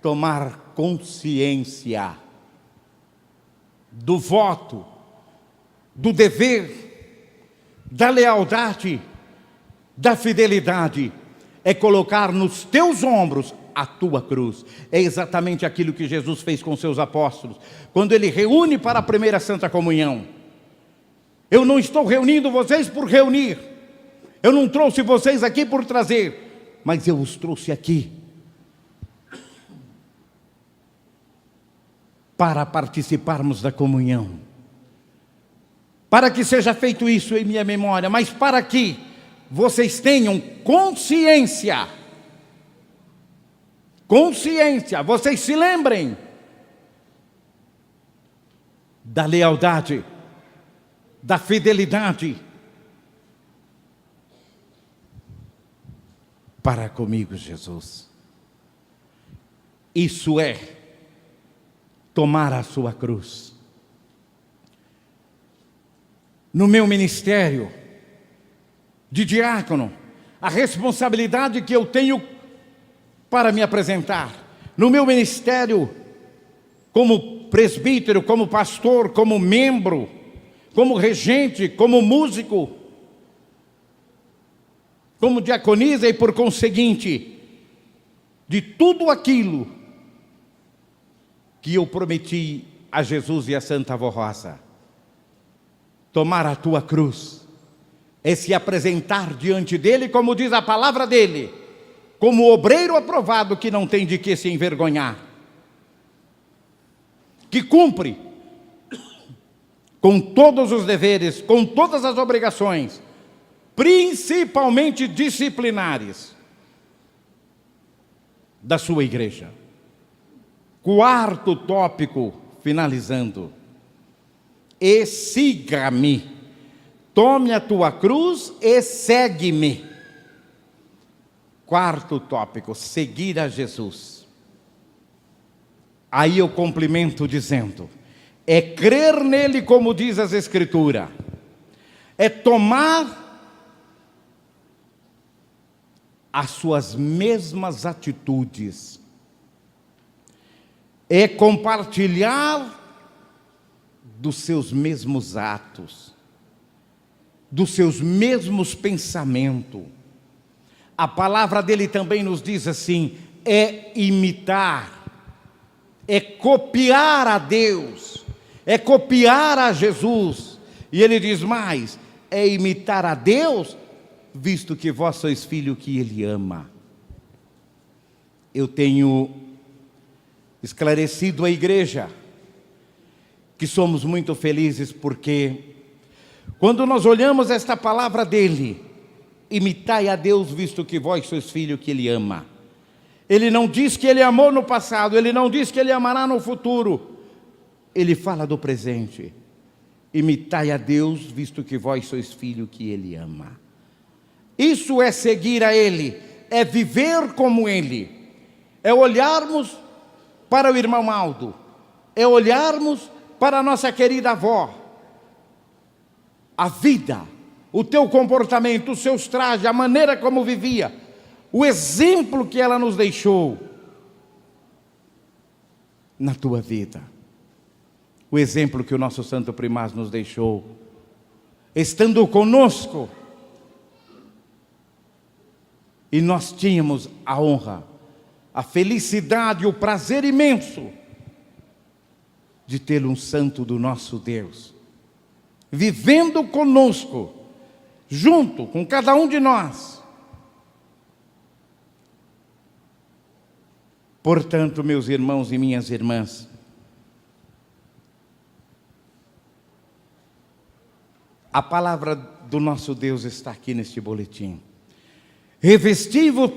tomar consciência do voto, do dever, da lealdade, da fidelidade. É colocar nos teus ombros a tua cruz. É exatamente aquilo que Jesus fez com seus apóstolos, quando ele reúne para a primeira Santa Comunhão. Eu não estou reunindo vocês por reunir, eu não trouxe vocês aqui por trazer, mas eu os trouxe aqui para participarmos da comunhão, para que seja feito isso em minha memória, mas para que vocês tenham consciência, vocês se lembrem da lealdade, da fidelidade para comigo, Jesus. Isso é tomar a sua cruz. No meu ministério de diácono, a responsabilidade que eu tenho para me apresentar, no meu ministério como presbítero, como pastor, como membro, como regente, como músico, como diaconisa e por conseguinte, de tudo aquilo que eu prometi a Jesus e a Santa Avó Rosa. Tomar a tua cruz é se apresentar diante dele, como diz a palavra dele, como obreiro aprovado que não tem de que se envergonhar, que cumpre com todos os deveres, com todas as obrigações, principalmente disciplinares, da sua igreja. Quarto tópico, finalizando. E siga-me. Tome a tua cruz e segue-me. Quarto tópico, seguir a Jesus. Aí eu complemento dizendo, é crer nele como diz as Escrituras, é tomar as suas mesmas atitudes, é compartilhar dos seus mesmos atos, dos seus mesmos pensamentos. A palavra dele também nos diz assim, é imitar, é copiar a Deus, é copiar a Jesus. E ele diz mais, é imitar a Deus, visto que vós sois filho que ele ama. Eu tenho esclarecido a igreja que somos muito felizes porque quando nós olhamos esta palavra dele, imitai a Deus, visto que vós sois filho que ele ama. Ele não diz que ele amou no passado, ele não diz que ele amará no futuro. Ele fala do presente. Imitai a Deus, visto que vós sois filho que ele ama. Isso é seguir a ele, é viver como ele. É olharmos para o irmão Aldo, é olharmos para a nossa querida avó. A vida, o teu comportamento, os seus trajes, a maneira como vivia, o exemplo que ela nos deixou na tua vida, o exemplo que o nosso santo primaz nos deixou, estando conosco, e nós tínhamos a honra, a felicidade, o prazer imenso de ter um santo do nosso Deus, vivendo conosco, junto com cada um de nós. Portanto, meus irmãos e minhas irmãs, a palavra do nosso Deus está aqui neste boletim. Revestivos,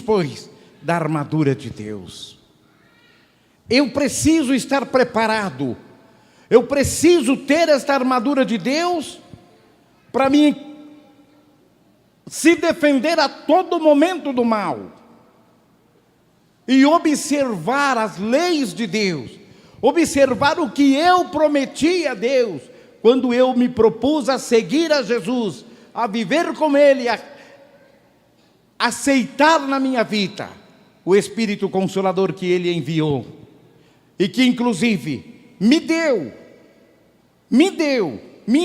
pois, da armadura de Deus. Eu preciso estar preparado, eu preciso ter esta armadura de Deus para mim se defender a todo momento do mal e observar as leis de Deus, observar o que eu prometi a Deus quando eu me propus a seguir a Jesus, a viver com Ele, a aceitar na minha vida o Espírito Consolador que Ele enviou e que inclusive me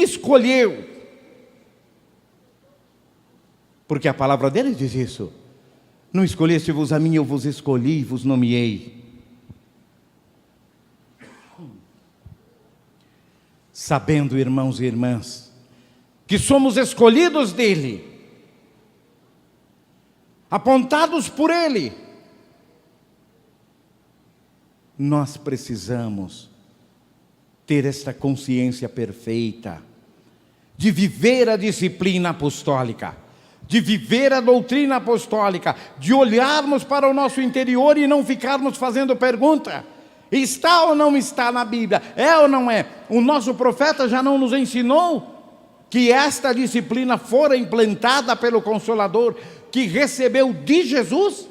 escolheu, porque a palavra dele diz isso. Não escolheste-vos a mim, eu vos escolhi e vos nomeei. Sabendo, irmãos e irmãs, que somos escolhidos dele, apontados por ele, nós precisamos ter esta consciência perfeita de viver a disciplina apostólica, de viver a doutrina apostólica, de olharmos para o nosso interior e não ficarmos fazendo pergunta: está ou não está na Bíblia? É ou não é? O nosso profeta já não nos ensinou que esta disciplina fora implantada pelo Consolador, que recebeu de Jesus?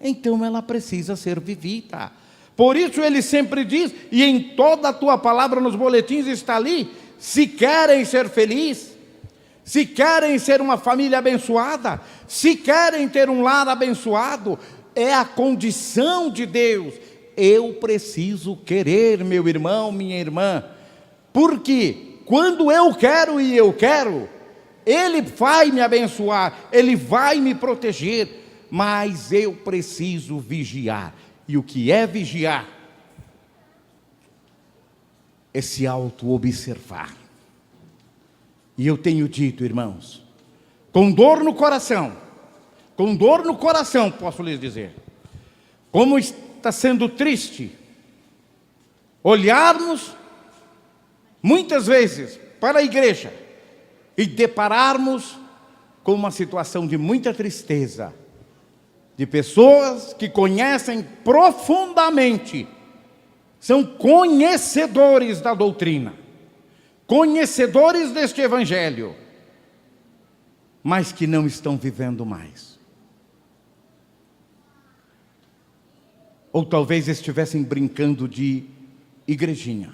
Então ela precisa ser vivida. Por isso ele sempre diz, e em toda a tua palavra nos boletins está ali: se querem ser felizes, se querem ser uma família abençoada, se querem ter um lar abençoado, é a condição de Deus. Eu preciso querer, meu irmão, minha irmã, porque quando eu quero e eu quero, Ele vai me abençoar, Ele vai me proteger, mas eu preciso vigiar. E o que é vigiar? É se auto-observar. E eu tenho dito, irmãos, com dor no coração, posso lhes dizer, como está sendo triste olharmos muitas vezes para a igreja e depararmos com uma situação de muita tristeza, de pessoas que conhecem profundamente, são conhecedores da doutrina, conhecedores deste evangelho, mas que não estão vivendo mais. Ou talvez estivessem brincando de igrejinha.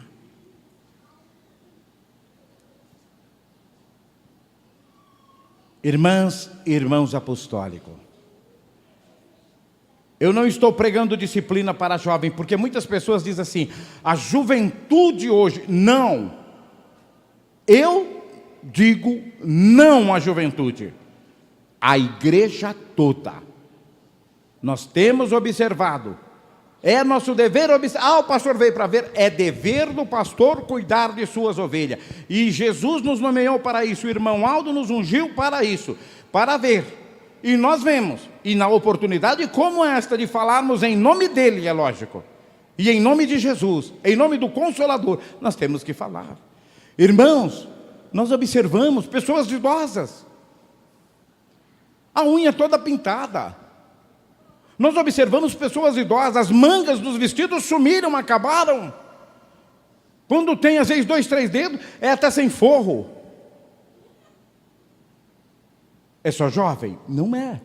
Irmãs e irmãos apostólicos, eu não estou pregando disciplina para jovem, porque muitas pessoas dizem assim, a juventude hoje, não. Eu digo não à juventude, à igreja toda. Nós temos observado, é nosso dever observar. O pastor veio para ver, é dever do pastor cuidar de suas ovelhas. E Jesus nos nomeou para isso, o irmão Aldo nos ungiu para isso, para ver. E nós vemos, e na oportunidade como esta de falarmos em nome dele, é lógico, e em nome de Jesus, em nome do Consolador, nós temos que falar. Irmãos, nós observamos pessoas idosas, a unha toda pintada. Nós observamos pessoas idosas, as mangas dos vestidos sumiram, acabaram. Quando tem às vezes 2, 3 dedos, é até sem forro. É só jovem? Não é.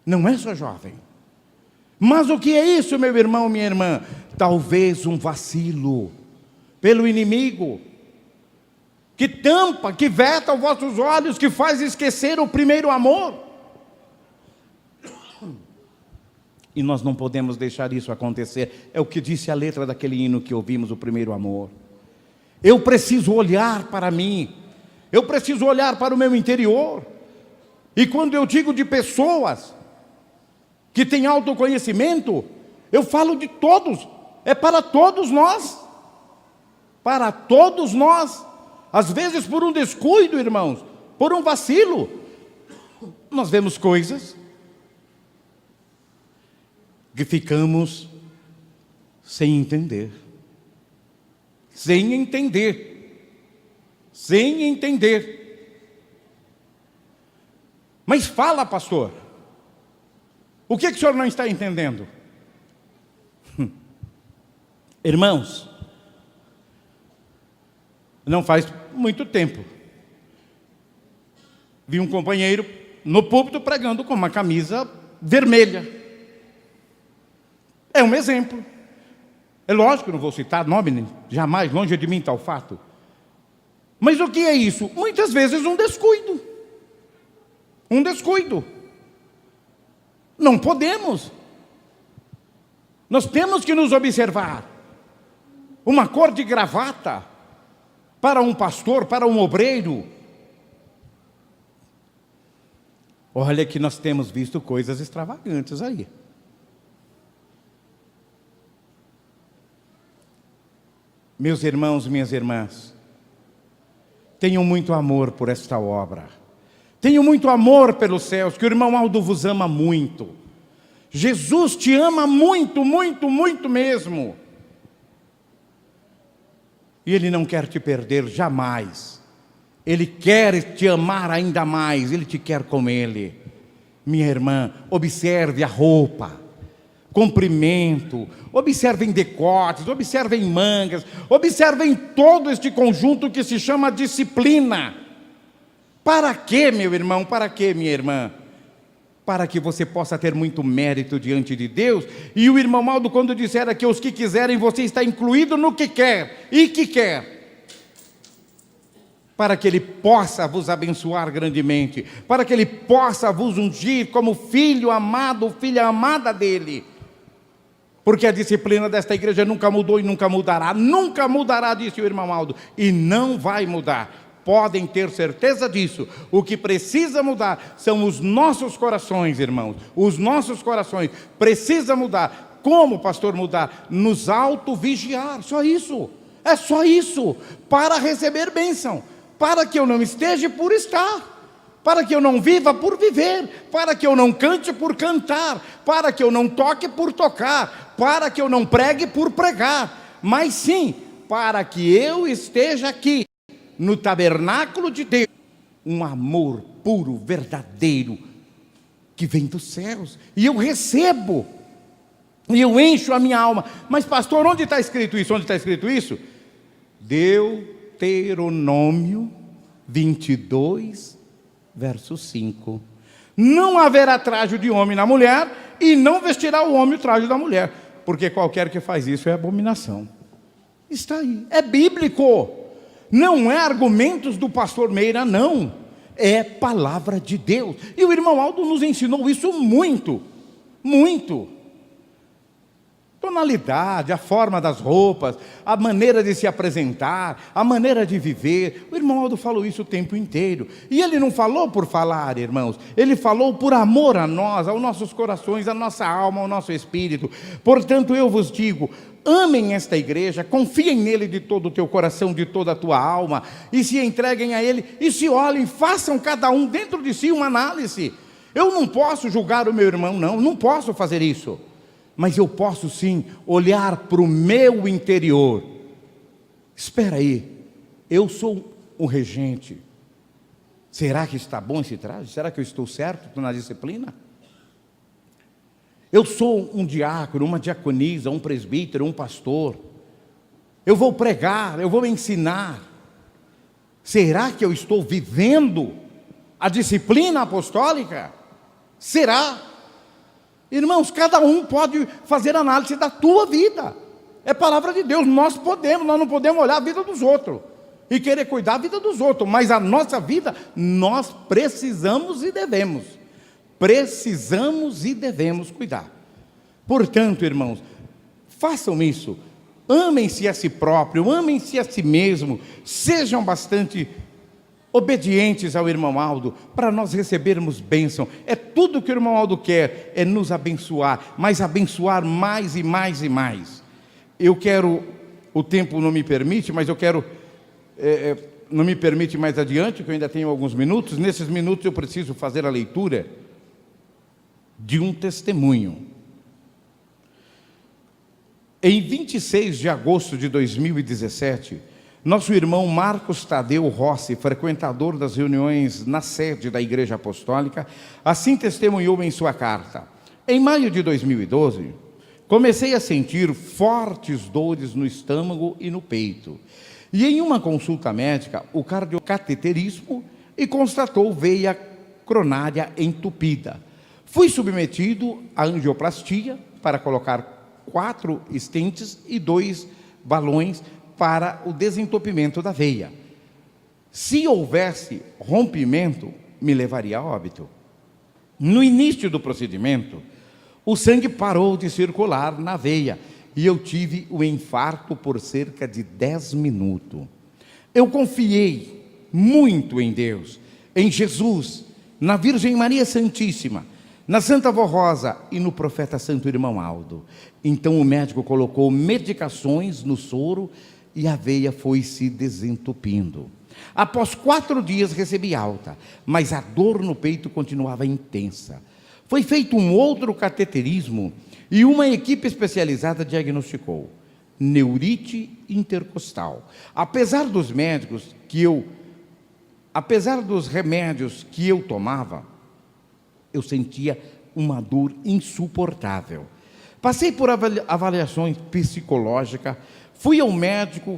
Não é só jovem. Mas o que é isso, meu irmão, minha irmã? Talvez um vacilo pelo inimigo, que tampa, que veta os vossos olhos, que faz esquecer o primeiro amor. E nós não podemos deixar isso acontecer. É o que disse a letra daquele hino que ouvimos, o primeiro amor. Eu preciso olhar para mim, eu preciso olhar para o meu interior. E quando eu digo de pessoas que têm autoconhecimento, eu falo de todos, é para todos nós. Para todos nós. Às vezes por um descuido, irmãos, por um vacilo, nós vemos coisas que ficamos sem entender. Sem entender. Sem entender. Mas fala, pastor, o que o senhor não está entendendo? Irmãos, não faz muito tempo, vi um companheiro no púlpito pregando com uma camisa vermelha. É um exemplo. É lógico, não vou citar nome, jamais, longe de mim tal fato. Mas o que é isso? Muitas vezes um descuido. Um descuido. Não podemos. Nós temos que nos observar. Uma cor de gravata para um pastor, para um obreiro. Olha que nós temos visto coisas extravagantes aí. Meus irmãos, minhas irmãs, tenham muito amor por esta obra. Tenham muito amor pelos céus, que o irmão Aldo vos ama muito. Jesus te ama muito, muito, muito mesmo. E Ele não quer te perder jamais. Ele quer te amar ainda mais, Ele te quer com Ele. Minha irmã, observe a roupa, comprimento, observem decotes, observem mangas, observem todo este conjunto que se chama disciplina. Para quê, meu irmão? Para quê, minha irmã? Para que você possa ter muito mérito diante de Deus. E o irmão Aldo, quando disser aqui, os que quiserem, você está incluído no que quer e que quer. Para que Ele possa vos abençoar grandemente, para que Ele possa vos ungir como filho amado, filha amada dEle. Porque a disciplina desta igreja nunca mudou e nunca mudará, disse o irmão Aldo, e não vai mudar. Podem ter certeza disso. O que precisa mudar são os nossos corações, irmãos. Os nossos corações precisam mudar. Como, pastor, mudar? Nos auto-vigiar, só isso. É só isso, para receber bênção. Para que eu não esteja por estar. Para que eu não viva por viver. Para que eu não cante por cantar. Para que eu não toque por tocar. Para que eu não pregue por pregar. Mas sim, para que eu esteja aqui, no tabernáculo de Deus, um amor puro, verdadeiro, que vem dos céus, e eu recebo, e eu encho a minha alma. Mas pastor, onde está escrito isso? Onde está escrito isso? Deuteronômio 22, verso 5. Não haverá traje de homem na mulher, e não vestirá o homem o traje da mulher, porque qualquer que faz isso é abominação. Está aí, é bíblico, não é argumentos do pastor Meira, não, é palavra de Deus. E o irmão Aldo nos ensinou isso muito, muito. Tonalidade, a forma das roupas, a maneira de se apresentar, a maneira de viver. O irmão Aldo falou isso o tempo inteiro. E ele não falou por falar, irmãos. Ele falou por amor a nós, aos nossos corações, à nossa alma, ao nosso espírito. Portanto, eu vos digo, amem esta igreja, confiem nele de todo o teu coração, de toda a tua alma, e se entreguem a ele, e se olhem, façam cada um dentro de si uma análise. Eu não posso julgar o meu irmão, não posso fazer isso. Mas eu posso sim olhar para o meu interior. Espera aí, eu sou um regente. Será que está bom esse traje? Será que eu estou certo na disciplina? Eu sou um diácono, uma diaconisa, um presbítero, um pastor. Eu vou pregar, eu vou ensinar. Será que eu estou vivendo a disciplina apostólica? Será? Irmãos, cada um pode fazer análise da tua vida. É palavra de Deus, nós não podemos olhar a vida dos outros e querer cuidar da vida dos outros, mas a nossa vida, nós precisamos e devemos cuidar. Portanto, irmãos, façam isso, amem-se a si próprio, amem-se a si mesmo, sejam bastante obedientes ao irmão Aldo, para nós recebermos bênção. É tudo que o irmão Aldo quer, é nos abençoar, mas abençoar mais e mais e mais. Eu quero, o tempo não me permite, mas eu quero, não me permite mais adiante, que eu ainda tenho alguns minutos. Nesses minutos eu preciso fazer a leitura de um testemunho. Em 26 de agosto de 2017, nosso irmão Marcos Tadeu Rossi, frequentador das reuniões na sede da Igreja Apostólica, assim testemunhou em sua carta: em maio de 2012, comecei a sentir fortes dores no estômago e no peito. E em uma consulta médica, o cardiocateterismo e constatou veia coronária entupida. Fui submetido à angioplastia para colocar 4 estentes e 2 balões para o desentupimento da veia. Se houvesse rompimento, me levaria a óbito. No início do procedimento, o sangue parou de circular na veia e eu tive o infarto por cerca de 10 minutos. Eu confiei muito em Deus, em Jesus, na Virgem Maria Santíssima, na Santa Vó Rosa e no profeta Santo Irmão Aldo. Então o médico colocou medicações no soro e a veia foi se desentupindo. Após 4 dias recebi alta, mas a dor no peito continuava intensa. Foi feito um outro cateterismo e uma equipe especializada diagnosticou neurite intercostal. Apesar dos remédios que eu tomava, eu sentia uma dor insuportável. Passei por avaliações psicológicas, fui ao médico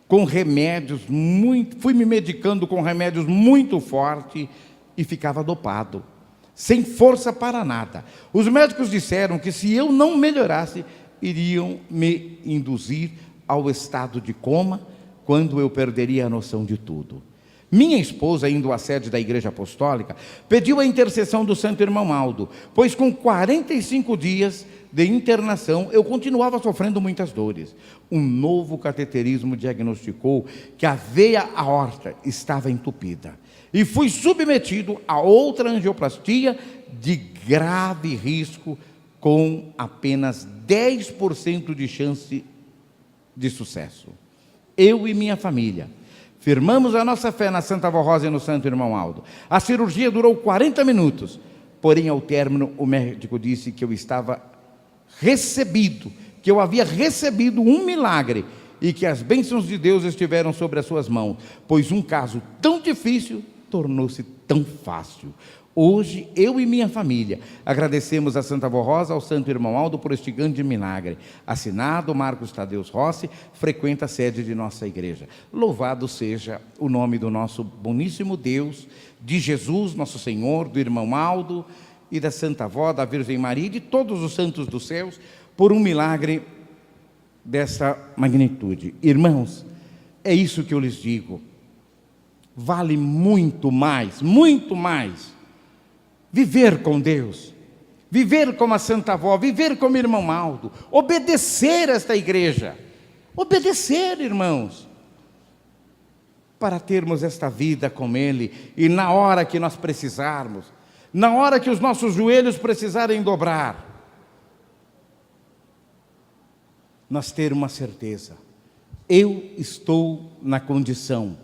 com remédios fui me medicando com remédios muito fortes e ficava dopado, sem força para nada. Os médicos disseram que se eu não melhorasse, iriam me induzir ao estado de coma, quando eu perderia a noção de tudo. Minha esposa, indo à sede da Igreja Apostólica, pediu a intercessão do Santo Irmão Aldo, pois com 45 dias de internação, eu continuava sofrendo muitas dores. Um novo cateterismo diagnosticou que a veia aorta estava entupida. E fui submetido a outra angioplastia de grave risco, com apenas 10% de chance de sucesso. Eu e minha família firmamos a nossa fé na Santa Vó Rosa e no Santo Irmão Aldo. A cirurgia durou 40 minutos, porém ao término o médico disse que eu havia recebido um milagre e que as bênçãos de Deus estiveram sobre as suas mãos, pois um caso tão difícil tornou-se tão fácil. Hoje, eu e minha família agradecemos a Santa Avó Rosa, ao Santo Irmão Aldo por este grande milagre. Assinado Marcos Tadeu Rossi, frequenta a sede de nossa igreja. Louvado seja o nome do nosso boníssimo Deus, de Jesus, nosso Senhor, do Irmão Aldo e da Santa Avó, da Virgem Maria e de todos os santos dos céus, por um milagre dessa magnitude. Irmãos, é isso que eu lhes digo. Vale muito mais, viver com Deus, viver como a Santa Avó, viver como o Irmão Aldo, obedecer esta igreja, obedecer, irmãos, para termos esta vida com Ele, e na hora que nós precisarmos, na hora que os nossos joelhos precisarem dobrar, nós ter uma certeza: eu estou na condição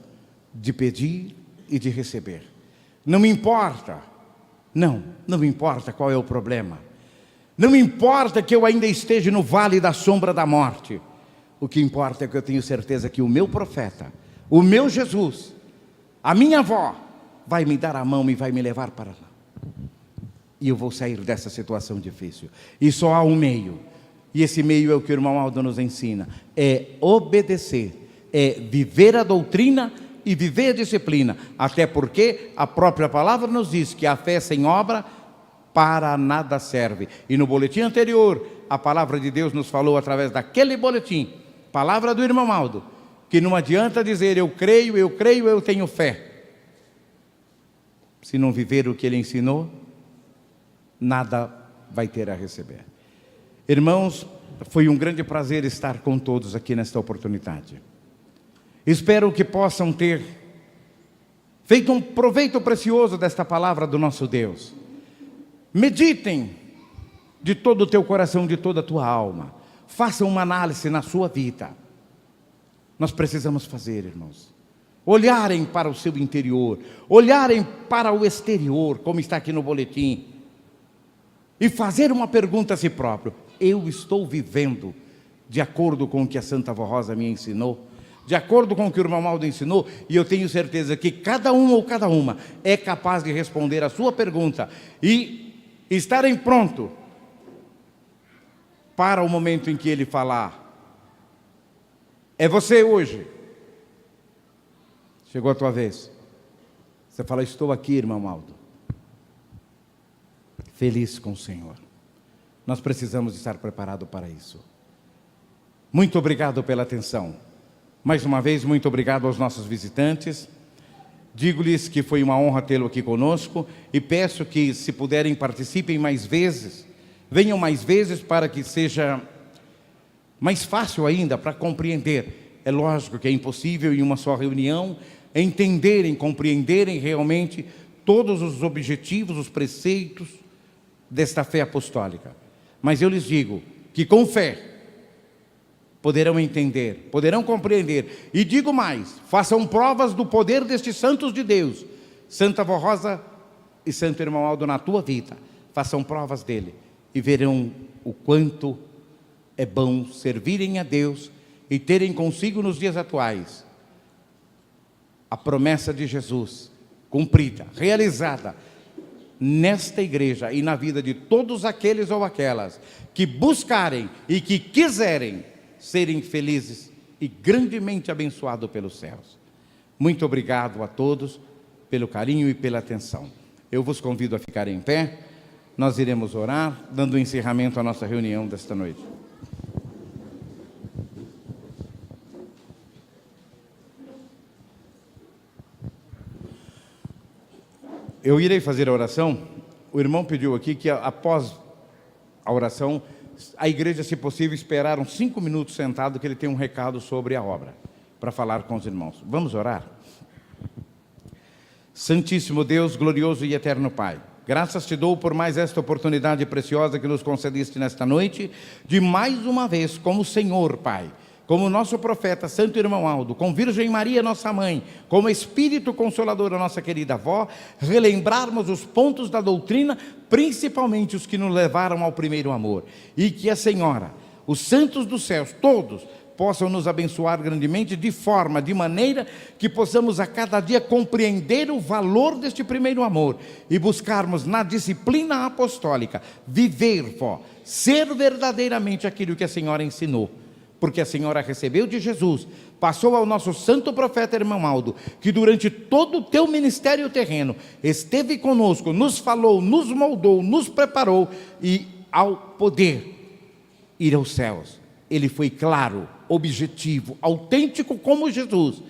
de pedir e de receber. Não me importa, não me importa qual é o problema, não me importa que eu ainda esteja no vale da sombra da morte. O que importa é que eu tenho certeza que o meu profeta, o meu Jesus, a minha avó, vai me dar a mão e vai me levar para lá, e eu vou sair dessa situação difícil. E só há um meio, e esse meio é o que o Irmão Aldo nos ensina: é obedecer, é viver a doutrina e viver a disciplina, até porque a própria palavra nos diz que a fé sem obra para nada serve. E no boletim anterior, a palavra de Deus nos falou através daquele boletim, palavra do Irmão Aldo, que não adianta dizer eu creio, eu tenho fé, se não viver o que ele ensinou, nada vai ter a receber. Irmãos, foi um grande prazer estar com todos aqui nesta oportunidade. Espero que possam ter feito um proveito precioso desta palavra do nosso Deus. Meditem de todo o teu coração, de toda a tua alma. Façam uma análise na sua vida. Nós precisamos fazer, irmãos. Olharem para o seu interior, olharem para o exterior, como está aqui no boletim, e fazer uma pergunta a si próprio: eu estou vivendo de acordo com o que a Santa Avó Rosa me ensinou? De acordo com o que o Irmão Aldo ensinou? E eu tenho certeza que cada um ou cada uma é capaz de responder a sua pergunta e estarem pronto para o momento em que ele falar: é você hoje, chegou a tua vez. Você fala: estou aqui, Irmão Aldo, feliz com o Senhor. Nós precisamos estar preparados para isso. Muito obrigado pela atenção. Mais uma vez, muito obrigado aos nossos visitantes. Digo-lhes que foi uma honra tê-lo aqui conosco, e peço que, se puderem, participem mais vezes, venham mais vezes, para que seja mais fácil ainda para compreender. É lógico que é impossível em uma só reunião entenderem, compreenderem realmente todos os objetivos, os preceitos desta fé apostólica. Mas eu lhes digo que com fé poderão entender, poderão compreender. E digo mais: façam provas do poder destes santos de Deus, Santa Avó Rosa e Santo Irmão Aldo, na tua vida. Façam provas dele e verão o quanto é bom servirem a Deus e terem consigo nos dias atuais a promessa de Jesus cumprida, realizada nesta igreja e na vida de todos aqueles ou aquelas que buscarem e que quiserem serem felizes e grandemente abençoados pelos céus. Muito obrigado a todos pelo carinho e pela atenção. Eu vos convido a ficar em pé. Nós iremos orar, dando encerramento à nossa reunião desta noite. Eu irei fazer a oração. O irmão pediu aqui que após a oração, a igreja, se possível, esperar uns 5 minutos sentado, que ele tem um recado sobre a obra, para falar com os irmãos. Vamos orar? Santíssimo Deus, glorioso e eterno Pai, graças te dou por mais esta oportunidade preciosa que nos concedeste nesta noite, de mais uma vez, como Senhor, Pai, como nosso profeta, Santo Irmão Aldo, com Virgem Maria, nossa mãe, como Espírito Consolador, a nossa querida avó, relembrarmos os pontos da doutrina, principalmente os que nos levaram ao primeiro amor, e que a Senhora, os santos dos céus, todos, possam nos abençoar grandemente, de maneira que possamos a cada dia compreender o valor deste primeiro amor e buscarmos na disciplina apostólica viver, vó, ser verdadeiramente aquilo que a senhora ensinou. Porque a senhora recebeu de Jesus, passou ao nosso santo profeta irmão Aldo, que durante todo o teu ministério terreno esteve conosco, nos falou, nos moldou, nos preparou, e ao poder ir aos céus, ele foi claro, objetivo, autêntico como Jesus,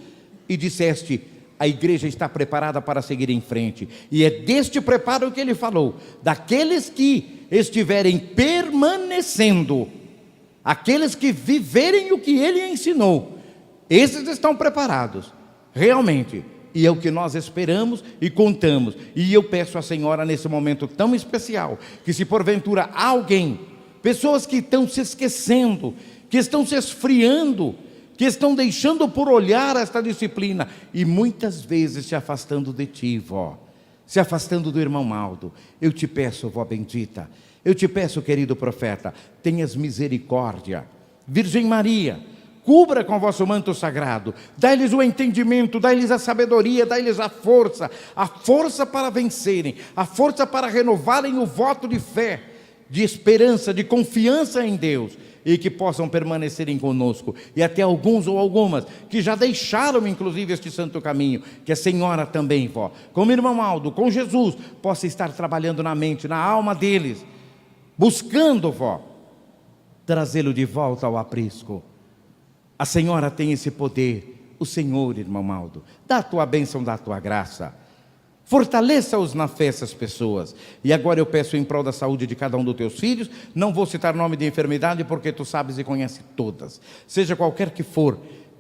e disseste: a igreja está preparada para seguir em frente, e é deste preparo que ele falou, daqueles que estiverem permanecendo, aqueles que viverem o que ele ensinou, esses estão preparados, realmente, e é o que nós esperamos e contamos. E eu peço à senhora nesse momento tão especial, que se porventura há alguém, pessoas que estão se esquecendo, que estão se esfriando, que estão deixando por olhar esta disciplina, e muitas vezes se afastando de ti, vó, se afastando do irmão Aldo, eu te peço, vó bendita, eu te peço, querido profeta, tenhas misericórdia. Virgem Maria, cubra com vosso manto sagrado, dai-lhes o entendimento, dai-lhes a sabedoria, dai-lhes a força para vencerem, a força para renovarem o voto de fé, de esperança, de confiança em Deus, e que possam permanecerem conosco, e até alguns ou algumas que já deixaram inclusive este santo caminho, que a senhora também, vó, como irmão Aldo, com Jesus, possa estar trabalhando na mente, na alma deles, buscando, vó, trazê-lo de volta ao aprisco. A senhora tem esse poder, o Senhor, irmão Aldo, dá a tua bênção, dá a tua graça, fortaleça-os na fé essas pessoas. E agora eu peço em prol da saúde de cada um dos teus filhos, não vou citar nome de enfermidade, porque tu sabes e conheces todas, seja qualquer que for,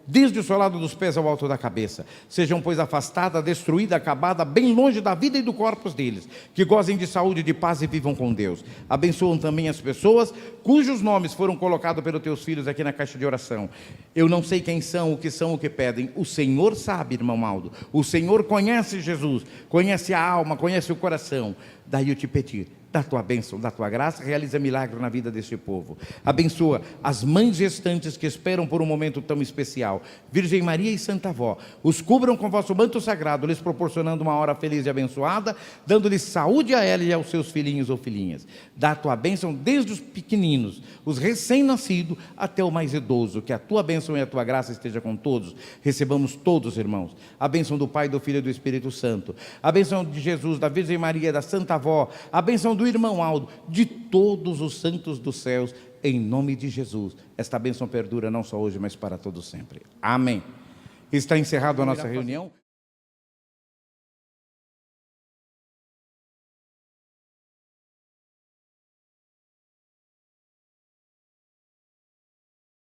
desde o solado dos pés ao alto da cabeça, sejam pois afastada, destruída, acabada, bem longe da vida e do corpos deles, que gozem de saúde, de paz e vivam com Deus. Abençoam também as pessoas cujos nomes foram colocados pelos teus filhos aqui na caixa de oração. Eu não sei quem são, o que pedem, o Senhor sabe, irmão Aldo, o Senhor conhece Jesus, conhece a alma, conhece o coração. Daí eu te pedir, da tua bênção, da tua graça, realiza milagre na vida deste povo. Abençoa as mães gestantes que esperam por um momento tão especial. Virgem Maria e Santa Avó, os cubram com vosso manto sagrado, lhes proporcionando uma hora feliz e abençoada, dando-lhes saúde a ela e aos seus filhinhos ou filhinhas. Dá a tua bênção desde os pequeninos, os recém-nascidos, até o mais idoso. Que a tua bênção e a tua graça esteja com todos. Recebamos todos, irmãos, a bênção do Pai, do Filho e do Espírito Santo, a bênção de Jesus, da Virgem Maria, da Santa Avó, a bênção do irmão Aldo, de todos os santos dos céus, em nome de Jesus. Esta bênção perdura não só hoje, mas para todo sempre. Amém. Está encerrada a nossa reunião.